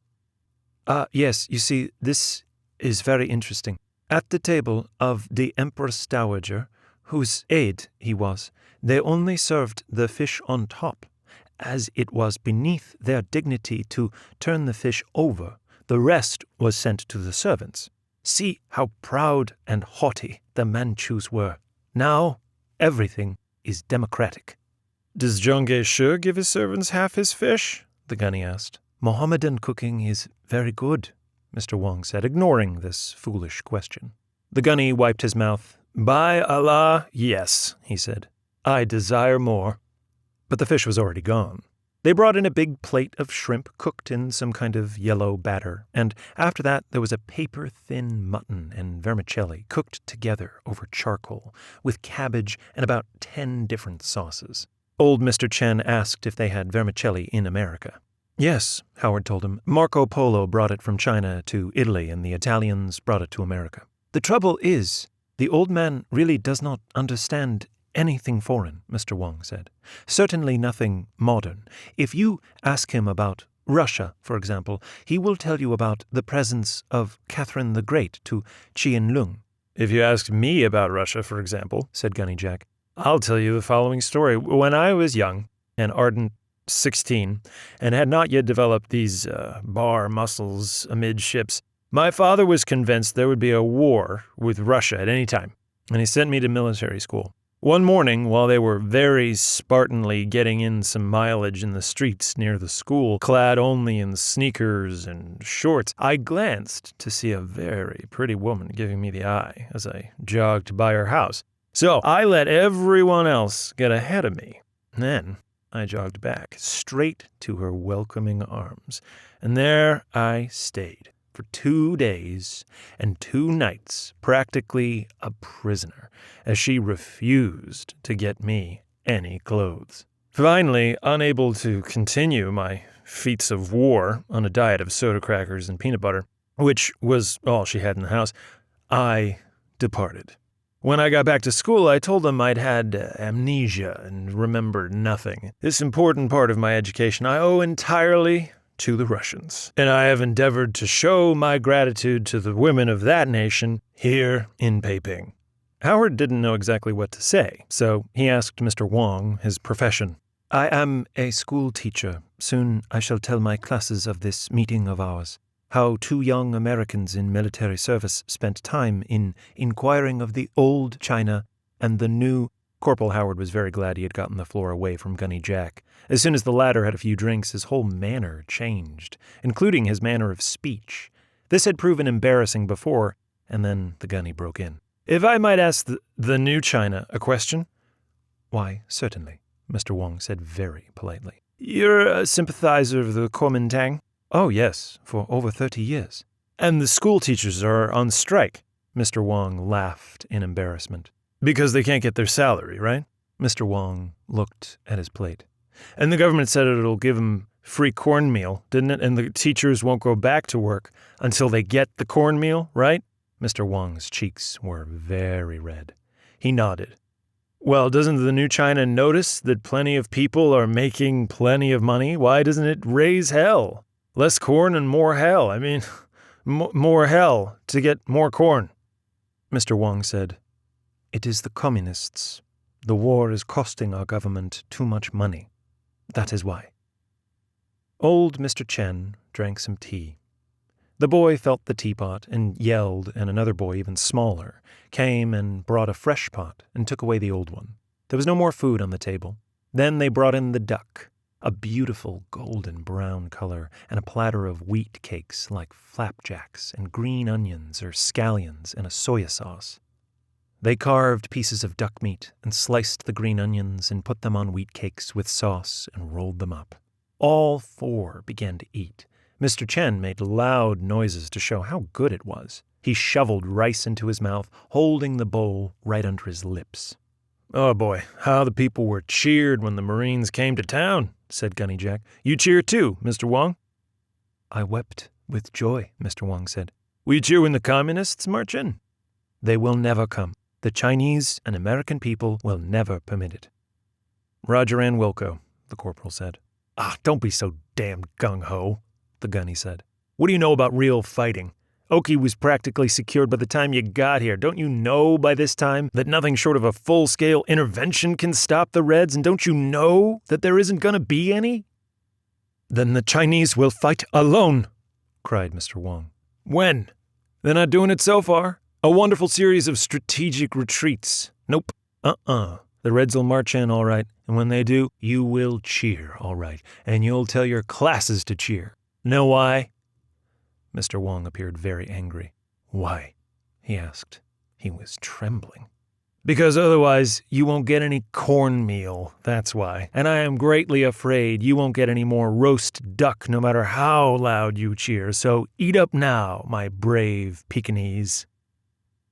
Yes, you see, this is very interesting. At the table of the Empress Dowager, whose aide he was, they only served the fish on top, as it was beneath their dignity to turn the fish over. The rest was sent to the servants. See how proud and haughty the Manchus were. Now everything is democratic." "Does Zhongge-shi give his servants half his fish?" the gunny asked. "Mohammedan cooking is very good," Mr. Wong said, ignoring this foolish question. The gunny wiped his mouth. "By Allah, yes," he said. "I desire more." But the fish was already gone. They brought in a big plate of shrimp cooked in some kind of yellow batter, and after that there was a paper-thin mutton and vermicelli cooked together over charcoal, with cabbage and about 10 different sauces. Old Mr. Chen asked if they had vermicelli in America. Yes, Howard told him. Marco Polo brought it from China to Italy, and the Italians brought it to America. The trouble is, the old man really does not understand anything foreign, Mr. Wong said. Certainly nothing modern. If you ask him about Russia, for example, he will tell you about the presence of Catherine the Great to Qianlong. If you ask me about Russia, for example, said Gunny Jack, I'll tell you the following story. When I was young and ardent 16 and had not yet developed these bar muscles amidships, my father was convinced there would be a war with Russia at any time, and he sent me to military school. One morning, while they were very Spartanly getting in some mileage in the streets near the school, clad only in sneakers and shorts, I glanced to see a very pretty woman giving me the eye as I jogged by her house. So I let everyone else get ahead of me. Then I jogged back, straight to her welcoming arms, and there I stayed for 2 days and 2 nights, practically a prisoner, as she refused to get me any clothes. Finally, unable to continue my feats of war on a diet of soda crackers and peanut butter, which was all she had in the house, I departed. When I got back to school, I told them I'd had amnesia and remembered nothing. This important part of my education I owe entirely to the Russians, and I have endeavored to show my gratitude to the women of that nation here in Peiping. Howard didn't know exactly what to say, so he asked Mr. Wong his profession. I am a school teacher. Soon I shall tell my classes of this meeting of ours. How 2 young Americans in military service spent time in inquiring of the old China and the new. Corporal Howard was very glad he had gotten the floor away from Gunny Jack. As soon as the latter had a few drinks, his whole manner changed, including his manner of speech. This had proven embarrassing before, and then the Gunny broke in. If I might ask the new China a question? Why, certainly, Mr. Wong said very politely. You're a sympathizer of the Kuomintang? Oh, yes, for over 30 years. And the school teachers are on strike? Mr. Wong laughed in embarrassment. Because they can't get their salary, right? Mr. Wong looked at his plate. And the government said it'll give them free cornmeal, didn't it? And the teachers won't go back to work until they get the cornmeal, right? Mr. Wong's cheeks were very red. He nodded. Well, doesn't the new China notice that plenty of people are making plenty of money? Why doesn't it raise hell? Less corn and more hell. I mean, more hell to get more corn. Mr. Wong said, It is the communists. The war is costing our government too much money. That is why. Old Mr. Chen drank some tea. The boy felt the teapot and yelled, and another boy, even smaller, came and brought a fresh pot and took away the old one. There was no more food on the table. Then they brought in the duck, a beautiful golden brown color, and a platter of wheat cakes like flapjacks and green onions or scallions and a soya sauce. They carved pieces of duck meat and sliced the green onions and put them on wheat cakes with sauce and rolled them up. All 4 began to eat. Mr. Chen made loud noises to show how good it was. He shoveled rice into his mouth, holding the bowl right under his lips. Oh boy, how the people were cheered when the Marines came to town, said Gunny Jack. You cheer too, Mr. Wong? I wept with joy, Mr. Wong said. Will you cheer when the communists march in? They will never come. The Chinese and American people will never permit it. Roger and Wilco, the corporal said. Don't be so damn gung-ho, the Gunny said. What do you know about real fighting? Oki was practically secured by the time you got here. Don't you know by this time that nothing short of a full-scale intervention can stop the Reds? And don't you know that there isn't going to be any? Then the Chinese will fight alone, cried Mr. Wong. When? They're not doing it so far. A wonderful series of strategic retreats. Nope. The Reds will march in all right, and when they do, you will cheer all right, and you'll tell your classes to cheer. Know why? Mr. Wong appeared very angry. Why? He asked. He was trembling. Because otherwise you won't get any cornmeal, that's why. And I am greatly afraid you won't get any more roast duck no matter how loud you cheer, so eat up now, my brave Pekingese.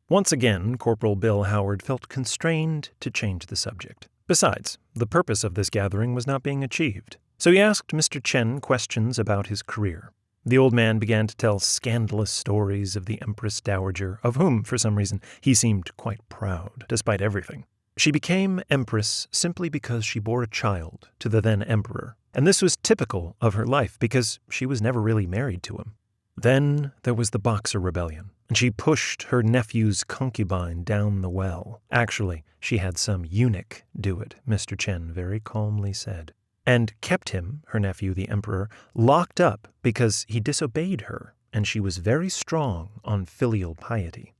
Once again, Corporal Bill Howard felt constrained to change the subject. Besides, the purpose of this gathering was not being achieved. So he asked Mr. Chen questions about his career. The old man began to tell scandalous stories of the Empress Dowager, of whom, for some reason, he seemed quite proud, despite everything. She became empress simply because she bore a child to the then emperor, and this was typical of her life because she was never really married to him. Then there was the Boxer Rebellion, and she pushed her nephew's concubine down the well. Actually, she had some eunuch do it, Mr. Chen very calmly said, and kept him, her nephew, the emperor, locked up because he disobeyed her, and she was very strong on filial piety.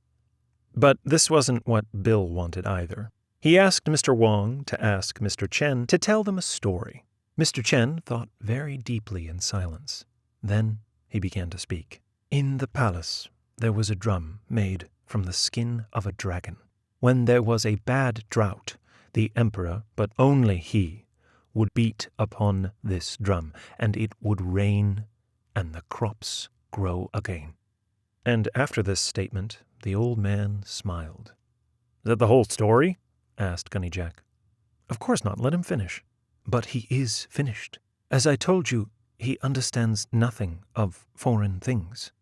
But this wasn't what Bill wanted either. He asked Mr. Wong to ask Mr. Chen to tell them a story. Mr. Chen thought very deeply in silence. Then he began to speak. In the palace, there was a drum made from the skin of a dragon. When there was a bad drought, the emperor, but only he, would beat upon this drum, and it would rain, and the crops grow again. And after this statement, the old man smiled. Is that the whole story? Asked Gunny Jack. Of course not. Let him finish. But he is finished. As I told you, he understands nothing of foreign things.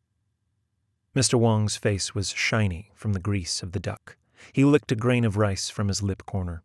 Mr. Wong's face was shiny from the grease of the duck. He licked a grain of rice from his lip corner.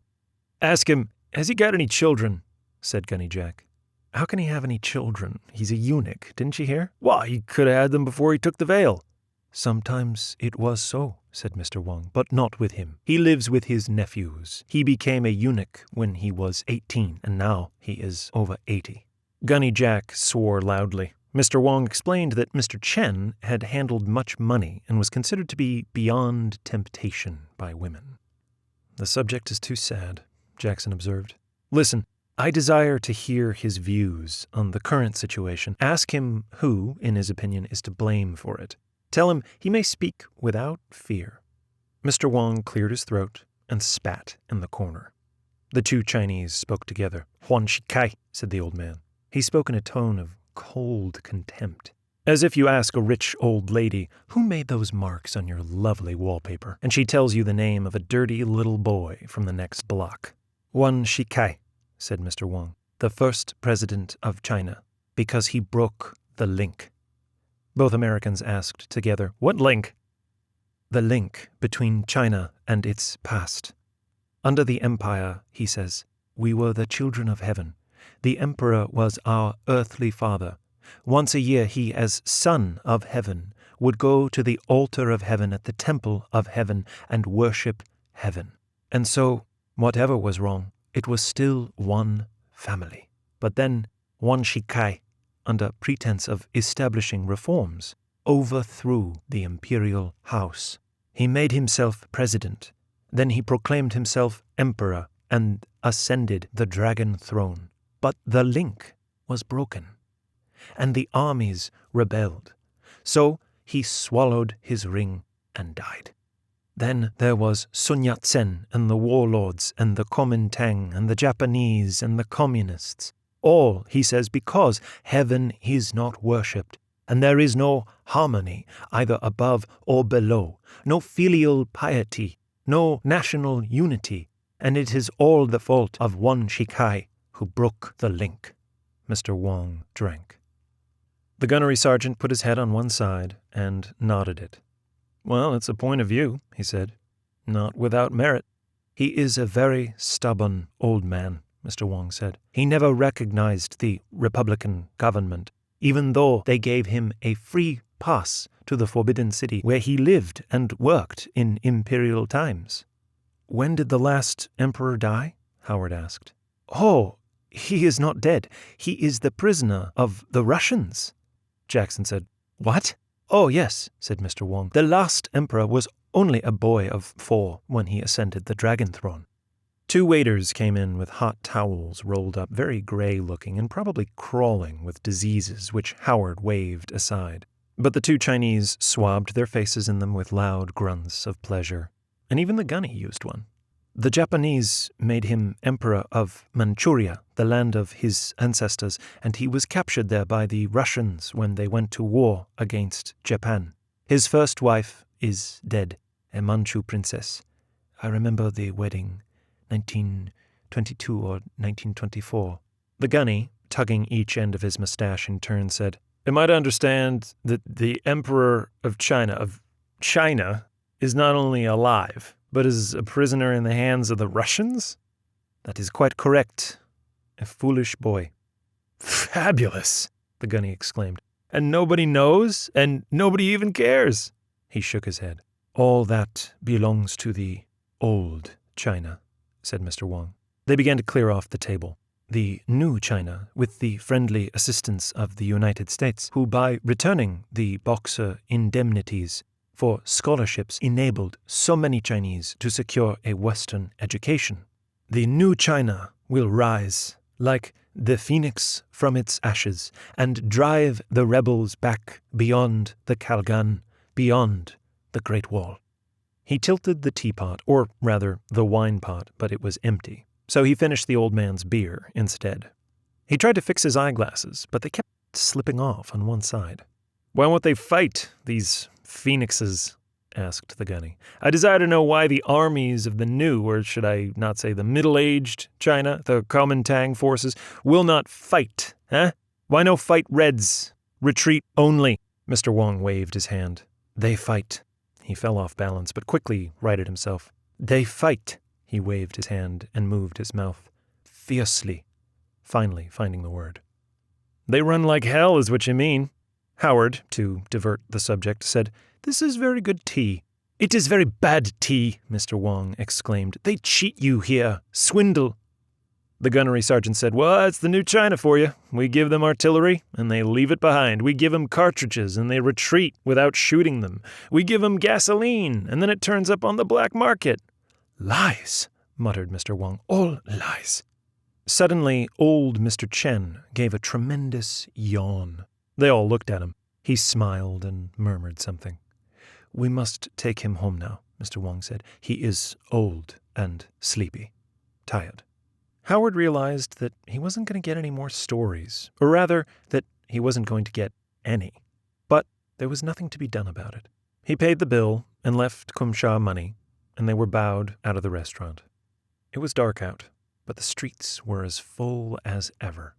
Ask him, has he got any children? Said Gunny Jack. How can he have any children? He's a eunuch, didn't you hear? Why, he could have had them before he took the veil. Sometimes it was so, said Mr. Wong, but not with him. He lives with his nephews. He became a eunuch when he was 18, and now he is over 80. Gunny Jack swore loudly. Mr. Wong explained that Mr. Chen had handled much money and was considered to be beyond temptation by women. The subject is too sad, Jackson observed. Listen, I desire to hear his views on the current situation. Ask him who, in his opinion, is to blame for it. Tell him he may speak without fear. Mr. Wong cleared his throat and spat in the corner. The two Chinese spoke together. Huan Shikai, said the old man. He spoke in a tone of cold contempt. As if you ask a rich old lady, who made those marks on your lovely wallpaper? And she tells you the name of a dirty little boy from the next block. Huan Shikai, said Mr. Wong, the first president of China, because he broke the link. Both Americans asked together, what link? The link between China and its past. Under the empire, he says, we were the children of heaven. The emperor was our earthly father. Once a year he, as son of heaven, would go to the altar of heaven at the temple of heaven and worship heaven. And so, whatever was wrong, it was still one family. But then, Huan Shikai, under pretense of establishing reforms, overthrew the imperial house. He made himself president. Then he proclaimed himself emperor and ascended the dragon throne. But the link was broken, and the armies rebelled. So he swallowed his ring and died. Then there was Sun Yat-sen and the warlords and the Kuomintang and the Japanese and the communists. All, he says, because heaven is not worshipped, and there is no harmony either above or below, no filial piety, no national unity, and it is all the fault of Huan Shikai who broke the link. Mr. Wong drank. The gunnery sergeant put his head on one side and nodded it. Well, it's a point of view, he said. Not without merit. He is a very stubborn old man, Mr. Wong said. He never recognized the Republican government, even though they gave him a free pass to the Forbidden City where he lived and worked in imperial times. When did the last emperor die? Howard asked. Oh, he is not dead. He is the prisoner of the Russians. Jackson said, What? Oh, yes, said Mr. Wong. The last emperor was only a boy of 4 when he ascended the dragon throne. 2 waiters came in with hot towels rolled up, very gray-looking and probably crawling with diseases, which Howard waved aside. But the 2 Chinese swabbed their faces in them with loud grunts of pleasure, and even the gunny used one. The Japanese made him emperor of Manchuria, the land of his ancestors, and he was captured there by the Russians when they went to war against Japan. His first wife is dead, a Manchu princess. I remember the wedding, 1922 or 1924. The gunny tugging each end of his mustache in turn, said, "Am I to understand that the Emperor of China is not only alive, but is a prisoner in the hands of the Russians?" "That is quite correct. A foolish boy." "Fabulous," the gunny exclaimed. "And nobody knows, and nobody even cares." He shook his head. "All that belongs to the old China," said Mr. Wong. They began to clear off the table. The new China, with the friendly assistance of the United States, who by returning the Boxer indemnities for scholarships enabled so many Chinese to secure a Western education. The new China will rise like the phoenix from its ashes and drive the rebels back beyond the Kalgan, beyond the Great Wall. He tilted the teapot, or rather the wine pot, but it was empty. So he finished the old man's beer instead. He tried to fix his eyeglasses, but they kept slipping off on one side. "Why won't they fight, these phoenixes?" asked the gunny. "I desire to know why the armies of the new, or should I not say the middle-aged China, the Kuomintang forces, will not fight, eh? Why no fight Reds? Retreat only." Mr. Wong waved his hand. "They fight." He fell off balance, but quickly righted himself. "They fight." He waved his hand and moved his mouth. "Fiercely." Finally finding the word. "They run like hell is what you mean." Howard, to divert the subject, said, "This is very good tea." "It is very bad tea," Mr. Wong exclaimed. "They cheat you here. Swindle." The gunnery sergeant said, "Well, that's the new China for you. We give them artillery, and they leave it behind. We give them cartridges, and they retreat without shooting them. We give them gasoline, and then it turns up on the black market." "Lies," muttered Mr. Wong. "All lies." Suddenly, old Mr. Chen gave a tremendous yawn. They all looked at him. He smiled and murmured something. "We must take him home now," Mr. Wong said. "He is old and sleepy, tired." Howard realized that he wasn't going to get any more stories, or rather, that he wasn't going to get any. But there was nothing to be done about it. He paid the bill and left Kumsha money, and they were bowed out of the restaurant. It was dark out, but the streets were as full as ever.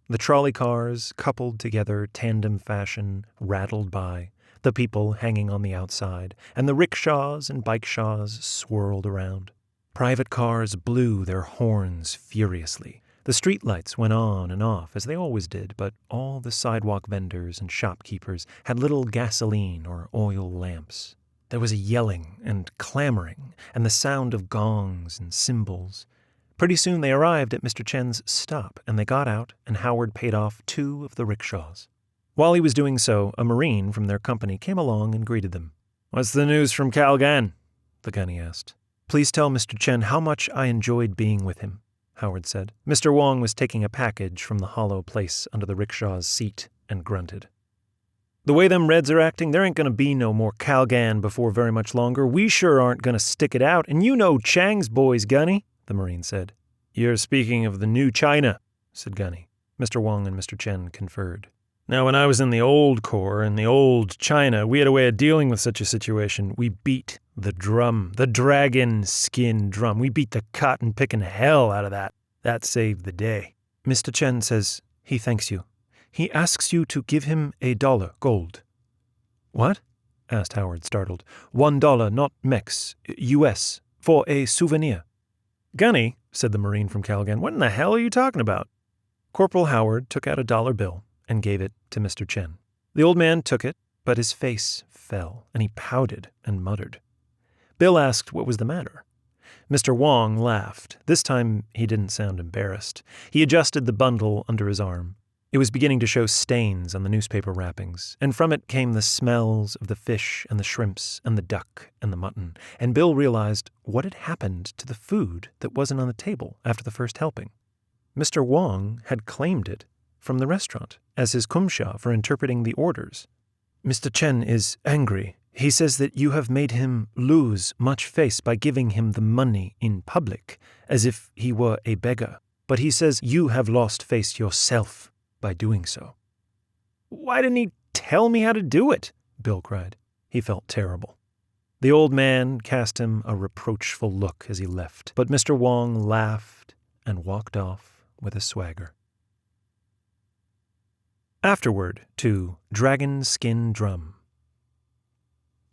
The trolley cars, coupled together tandem fashion, rattled by, the people hanging on the outside, and the rickshaws and bikeshaws swirled around. Private cars blew their horns furiously. The streetlights went on and off, as they always did, but all the sidewalk vendors and shopkeepers had little gasoline or oil lamps. There was a yelling and clamoring, and the sound of gongs and cymbals. Pretty soon they arrived at Mr. Chen's stop, and they got out, and Howard paid off 2 of the rickshaws. While he was doing so, a Marine from their company came along and greeted them. "What's the news from Kalgan?" the gunny asked. "Please tell Mr. Chen how much I enjoyed being with him," Howard said. Mr. Wong was taking a package from the hollow place under the rickshaw's seat and grunted. "The way them Reds are acting, there ain't going to be no more Kalgan before very much longer. We sure aren't going to stick it out, and you know Chang's boys, gunny," the Marine said. "You're speaking of the new China," said Gunny. Mr. Wong and Mr. Chen conferred. "Now, when I was in the old Corps, in the old China, we had a way of dealing with such a situation. We beat the drum, the dragon skin drum. We beat the cotton-picking hell out of that. That saved the day." "Mr. Chen says he thanks you. He asks you to give him $1 gold." "What?" asked Howard, startled. $1, not Mex, US, for a souvenir." "Gunny," said the Marine from Kalgan, "what in the hell are you talking about?" Corporal Howard took out a $1 bill and gave it to Mr. Chen. The old man took it, but his face fell, and he pouted and muttered. Bill asked what was the matter. Mr. Wong laughed. This time he didn't sound embarrassed. He adjusted the bundle under his arm. It was beginning to show stains on the newspaper wrappings, and from it came the smells of the fish and the shrimps and the duck and the mutton, and Bill realized what had happened to the food that wasn't on the table after the first helping. Mr. Wong had claimed it from the restaurant as his kumsha for interpreting the orders. "Mr. Chen is angry. He says that you have made him lose much face by giving him the money in public, as if he were a beggar. But he says you have lost face yourself by doing so." "Why didn't he tell me how to do it?" Bill cried. He felt terrible. The old man cast him a reproachful look as he left, but Mr. Wong laughed and walked off with a swagger. Afterward to Dragon Skin Drum.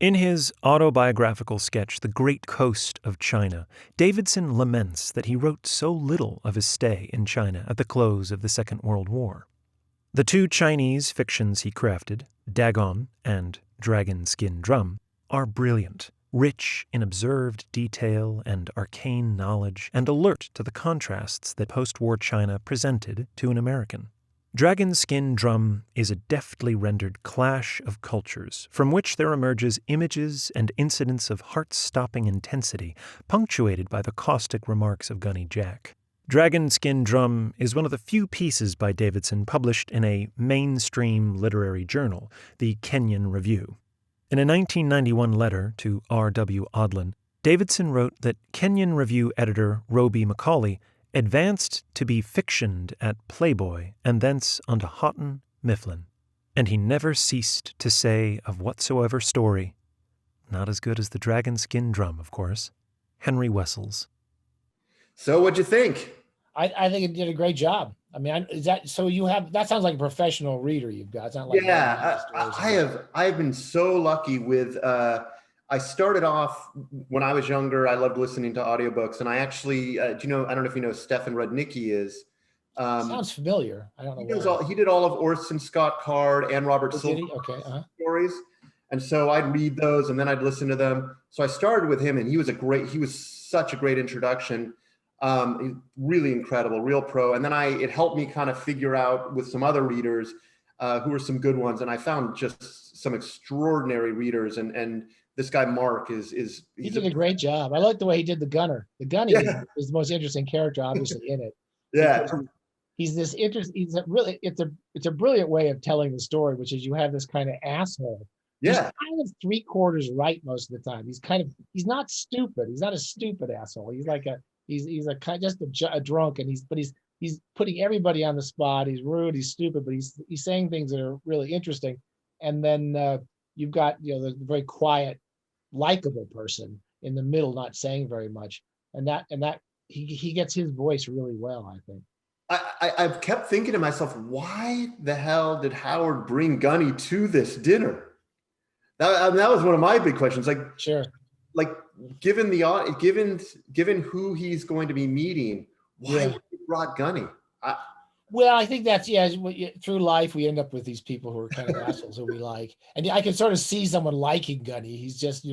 In his autobiographical sketch, The Great Coast of China, Davidson laments that he wrote so little of his stay in China at the close of the Second World War. The two Chinese fictions he crafted, Dagon and Dragon Skin Drum, are brilliant, rich in observed detail and arcane knowledge, and alert to the contrasts that post-war China presented to an American. Dragon Skin Drum is a deftly rendered clash of cultures from which there emerges images and incidents of heart-stopping intensity, punctuated by the caustic remarks of Gunny Jack. Dragon Skin Drum is one of the few pieces by Davidson published in a mainstream literary journal, the Kenyon Review. In a 1991 letter to R.W. Odlin, Davidson wrote that Kenyon Review editor Roby Macaulay advanced to be fictioned at Playboy and thence unto Houghton Mifflin, and he never ceased to say of whatsoever story, not as good as the Dragon Skin Drum, of course, Henry Wessels. So what'd you think? I think it did a great job. I mean, is that so? You have that sounds like a professional reader you've got. It's not like I've been so lucky with. I started off when I was younger. I loved listening to audiobooks, and I actually, do you know? I don't know if you know Stefan Rudnicki is. Sounds familiar. I don't know. He did all of Orson Scott Card and Robert Silver stories, and so I'd read those, and then I'd listen to them. So I started with him, and he was such a great introduction. Really incredible, real pro. And then it helped me kind of figure out with some other readers who were some good ones. And I found just some extraordinary readers. And this guy, Mark, he did a great job. I like the way he did the gunner. The gunny is the most interesting character, obviously, in it. Yeah. He's this it's a brilliant way of telling the story, which is you have this kind of asshole. Yeah. He's kind of 3/4 right most of the time. He's not stupid. He's not a stupid asshole. He's like He's a drunk, and he's putting everybody on the spot. He's rude, he's stupid, but he's saying things that are really interesting. And then you've got the very quiet, likable person in the middle, not saying very much, and that he gets his voice really well, I think. I've kept thinking to myself, why the hell did Howard bring Gunny to this dinner? That was one of my big questions. Sure. Given who he's going to be meeting, why would he brought Gunny? Well, I think that's through life we end up with these people who are kind of assholes who we like, and I can sort of see someone liking Gunny. He's just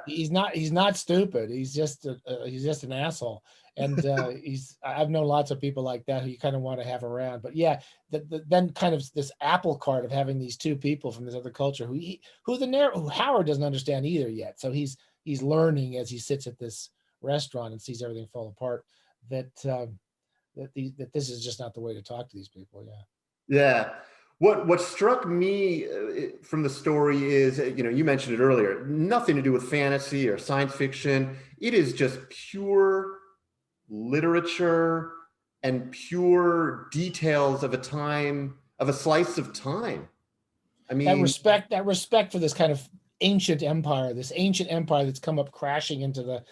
he's not stupid. He's just an asshole, and I've known lots of people like that who you kind of want to have around. But then kind of this apple cart of having these two people from this other culture who Howard doesn't understand either yet. So he's learning as he sits at this restaurant and sees everything fall apart that this is just not the way to talk to these people. Yeah. What struck me from the story is, you mentioned it earlier, nothing to do with fantasy or science fiction. It is just pure literature and pure details of a slice of time. I mean, that respect for this kind of ancient empire that's come up crashing into the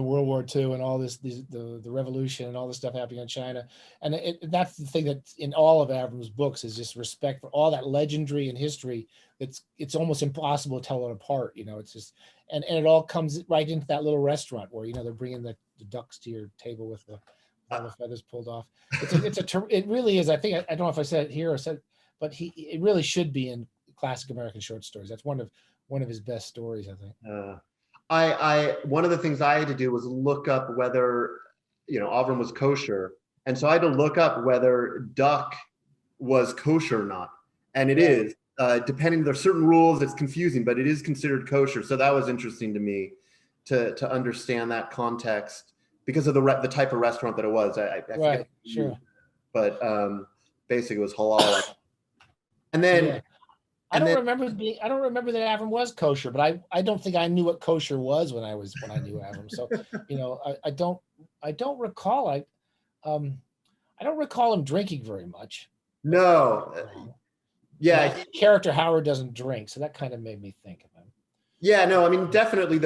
World War II and all the revolution and all this stuff happening in China, and that's the thing that in all of Avram's books is just respect for all that legendary and history. It's almost impossible to tell it apart. It's just and it all comes right into that little restaurant where they're bringing the ducks to your table with all the feathers pulled off. It really is. I think I don't know if I said it here or said, but it really should be in classic American short stories. That's one of his best stories, I think. One of the things I had to do was look up whether, Avram was kosher. And so I had to look up whether duck was kosher or not. And it is, depending, there's certain rules, it's confusing, but it is considered kosher. So that was interesting to me to understand that context because of the type of restaurant that it was. I right, sure. But basically it was halal. And then... Yeah. I don't remember that Avram was kosher, but I don't think I knew what kosher was when I knew Avram. So, I don't recall. I don't recall him drinking very much. No. Yeah. Character Howard doesn't drink, so that kind of made me think of him. Yeah, no, I mean, definitely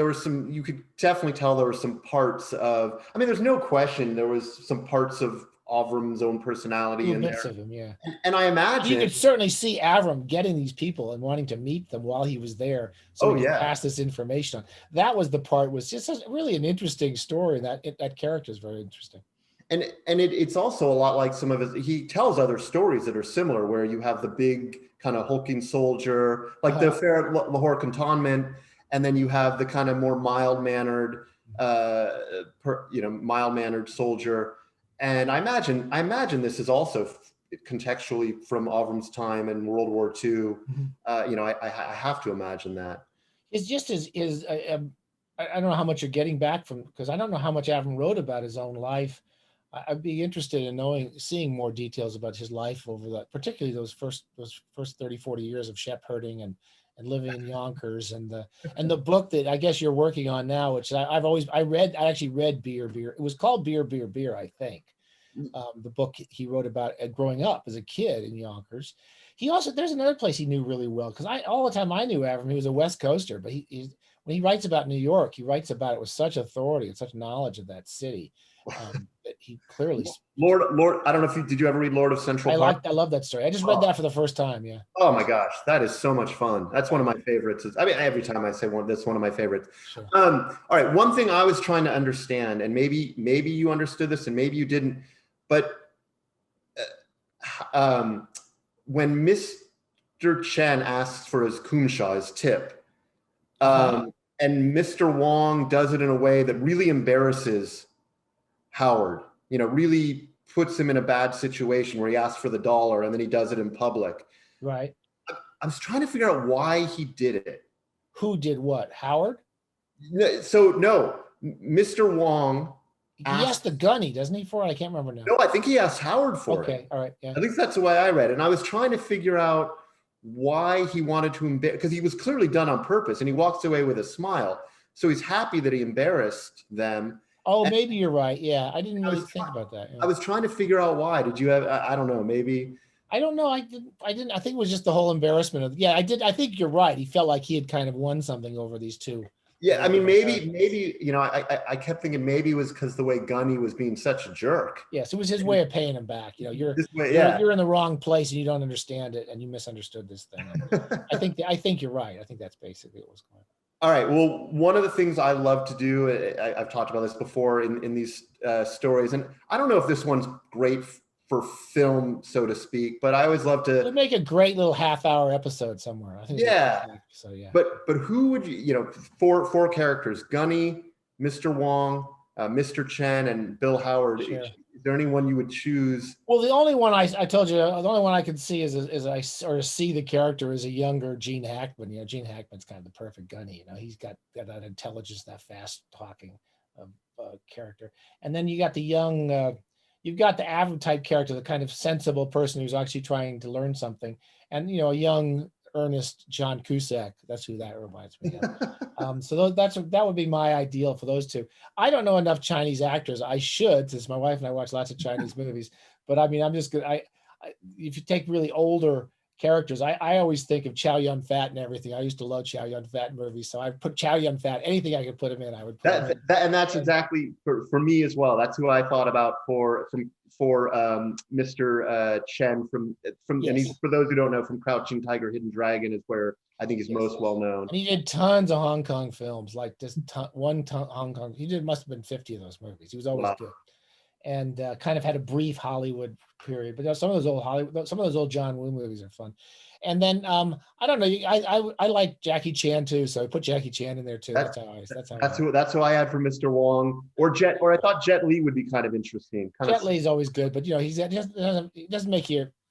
you could definitely tell there were some parts of, there's no question there was some parts of Avram's own personality Little in bits there. of him, yeah. And I You imagine, could certainly see Avram getting these people and wanting to meet them while he was there, so oh he could yeah, pass this information on. That was the part, was just really an interesting story. That character is very interesting. and it's also a lot like some of his. He tells other stories that are similar, where you have the big kind of hulking soldier, like the affair at Lahore Cantonment, and then you have the kind of more mild mannered, mild mannered soldier. And I imagine this is also contextually from Avram's time in World War II. I have to imagine that. It's just I don't know how much you're getting back from, because I don't know how much Avram wrote about his own life. I'd be interested in seeing more details about his life over that, particularly those first 30, 40 years of shepherding and living in Yonkers, and the book that I guess you're working on now, which I actually read Beer. It was called Beer, I think. The book he wrote about growing up as a kid in Yonkers. There's another place he knew really well, because all the time I knew Avram, he was a West Coaster, but when he writes about New York, he writes about it with such authority and such knowledge of that city. That he clearly. Lord, I don't know if did you ever read Lord of Central Park? I love that story. I just read that for the first time. Yeah. Oh my gosh, that is so much fun. That's one of my favorites. I mean, every time I say one, that's one of my favorites. Sure. All right, one thing I was trying to understand, and maybe you understood this and maybe you didn't, but when Mr. Chen asks for his kumsha, his tip, and Mr. Wong does it in a way that really embarrasses Howard, really puts him in a bad situation where he asks for the dollar and then he does it in public. Right. I was trying to figure out why he did it. Who did what? Howard? So no, Mr. Wong. He asked the gunny, doesn't he, for it? I can't remember now. No, I think he asked Howard for it. Okay, all right. Yeah. I think that's the way I read it. And I was trying to figure out why he wanted to embarrass, because he was clearly done on purpose and he walks away with a smile. So he's happy that he embarrassed them. Oh, maybe you're right. Yeah, I didn't really think about that. Yeah. I was trying to figure out why. Did you have? I don't know. Maybe. I don't know. I didn't. I think it was just the whole embarrassment of. Yeah, I did. I think you're right. He felt like he had kind of won something over these two. Yeah, I mean, maybe I kept thinking maybe it was because the way Gunny was being such a jerk. Yes, it was his way of paying him back. You're in the wrong place and you don't understand it and you misunderstood this thing. I think you're right. I think that's basically what was going on. All right. Well, one of the things I love to do, I've talked about this before in these stories, and I don't know if this one's great for film, so to speak, but I always love to. It'd make a great little half-hour episode somewhere. I think. Yeah. So yeah. But who would you? Four characters: Gunny, Mr. Wong, Mr. Chen, and Bill Howard. Sure. Is there anyone you would choose? Well, the only one I told you, the only one I could see is I sort of see the character as a younger Gene Hackman. Gene Hackman's kind of the perfect Gunny. He's got that intelligence, that fast talking character. And then you got the young, you've got the Avram type character, the kind of sensible person who's actually trying to learn something. And, a young, earnest John Cusack. That's who that reminds me of. So that would be my ideal for those two. I don't know enough Chinese actors. I should, since my wife and I watch lots of Chinese movies. But I mean, I'm just good. If you take really older characters, I always think of Chow Yun-Fat and everything. I used to love Chow Yun-Fat movies, so I put Chow Yun-Fat. Anything I could put him in, I would put him in. And that's exactly for me as well. That's who I thought about for Mr. Chen from Yes. And he's, for those who don't know, from Crouching Tiger, Hidden Dragon is where I think he's most well known. And he did tons of Hong Kong films, like just Hong Kong. Must have been 50 of those movies. He was always good. And kind of had a brief Hollywood period, but some of those old John Woo movies are fun. And then I don't know, I like Jackie Chan too, so I put Jackie Chan in there too. That's who I had for Mr. Wong or I thought Jet Li would be kind of interesting. Jet Li is always good, but he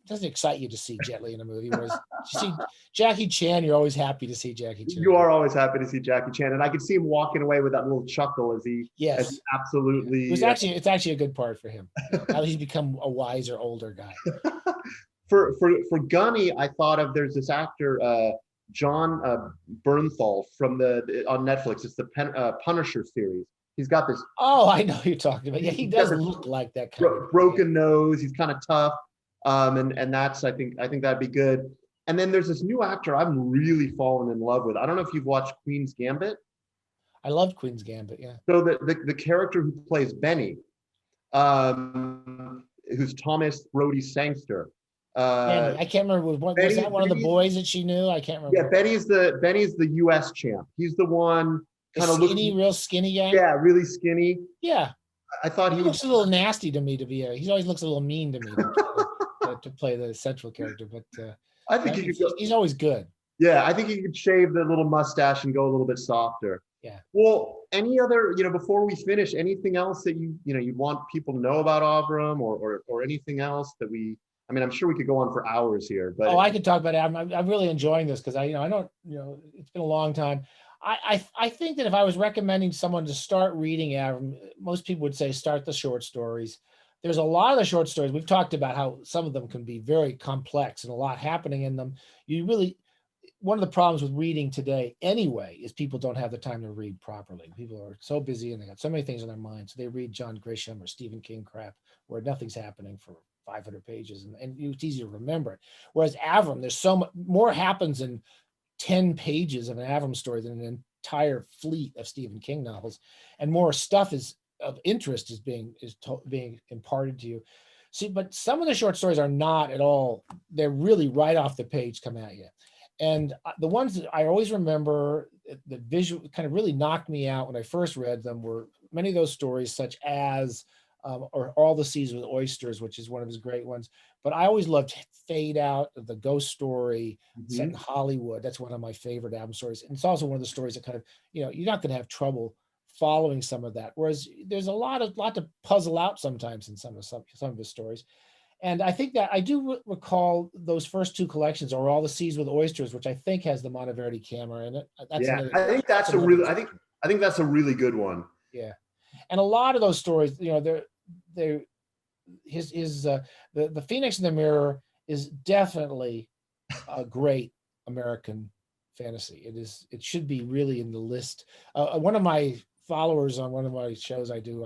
doesn't excite you to see Jet Li in a movie. Whereas you see Jackie Chan, you're always happy to see Jackie Chan. You are always happy to see Jackie Chan, and I could see him walking away with that little chuckle as he absolutely. It's actually a good part for him. Now he's become a wiser, older guy. For Gunny, I thought of there's this actor John Bernthal on Netflix. It's the Punisher series. He's got this. Oh, I know who you're talking about. Yeah, he does look like that kind of broken nose. He's kind of tough. And that's I think that'd be good. And then there's this new actor I'm really fallen in love with. I don't know if you've watched Queen's Gambit. I loved Queen's Gambit, yeah. So the character who plays Benny, who's Thomas Brody Sangster. Benny, I can't remember. Was that one of the boys that she knew? I can't remember. Yeah, Benny's the U.S. champ. He's the one kind of real skinny guy. Yeah, really skinny. Yeah, I thought he looks a little nasty to me. He always looks a little mean to me to play the central character. But I think he's always good. Yeah, I think he could shave the little mustache and go a little bit softer. Yeah. Well, any other, before we finish, anything else that you want people to know about Avram or anything else that I'm sure we could go on for hours here, but I could talk about Avram. I'm really enjoying this because I don't, it's been a long time. I think that if I was recommending someone to start reading Avram, most people would say start the short stories. There's a lot of the short stories. We've talked about how some of them can be very complex and a lot happening in them. One of the problems with reading today anyway is people don't have the time to read properly. People are so busy and they got so many things on their mind. So they read John Grisham or Stephen King crap where nothing's happening for 500 pages and it's easy to remember it. Whereas Avram, there's so much more happens in 10 pages of an Avram story than an entire fleet of Stephen King novels, and more stuff of interest is being imparted to you. See, but some of the short stories are not at all. They're really right off the page come at you. And the ones that I always remember, the visual kind of really knocked me out when I first read them were many of those stories, such as or All the Seas with Oysters, which is one of his great ones. But I always loved Fade Out, the ghost story set in Hollywood. That's one of my favorite Avram stories. And it's also one of the stories that kind of, you're not going to have trouble following some of that. Whereas there's a lot to puzzle out sometimes in some of his stories. And I think that I do recall those first two collections, or All the Seas with Oysters, which I think has the Monteverdi camera in it. I think that's a really good one. Yeah, and a lot of those stories, the Phoenix in the Mirror is definitely a great American fantasy. It should be really in the list. One of my followers on one of my shows I do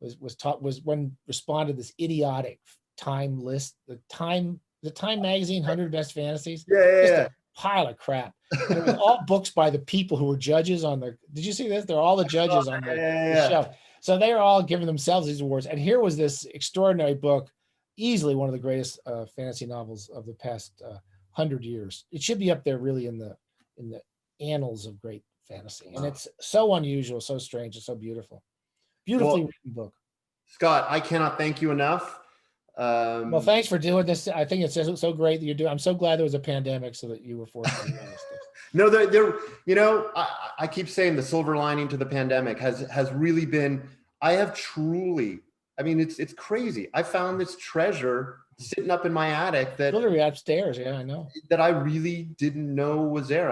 responded to this idiotic Time list, the Time magazine 100 best fantasies. Yeah. A pile of crap. And it was all books by the people who were judges on the. Did you see this? They're all the judges on the show. So they are all giving themselves these awards. And here was this extraordinary book, easily one of the greatest fantasy novels of the past 100 years. It should be up there really in the annals of great fantasy. And it's so unusual, so strange, and so beautiful. Beautifully written book. Scott, I cannot thank you enough. Well, thanks for doing this. I think it's so great that you're doing. I'm so glad there was a pandemic so that you were forced to do this stuff. No, I keep saying the silver lining to the pandemic has really been. I have truly. I mean, it's crazy. I found this treasure sitting up in my attic that literally upstairs. Yeah, I know. That I really didn't know was there.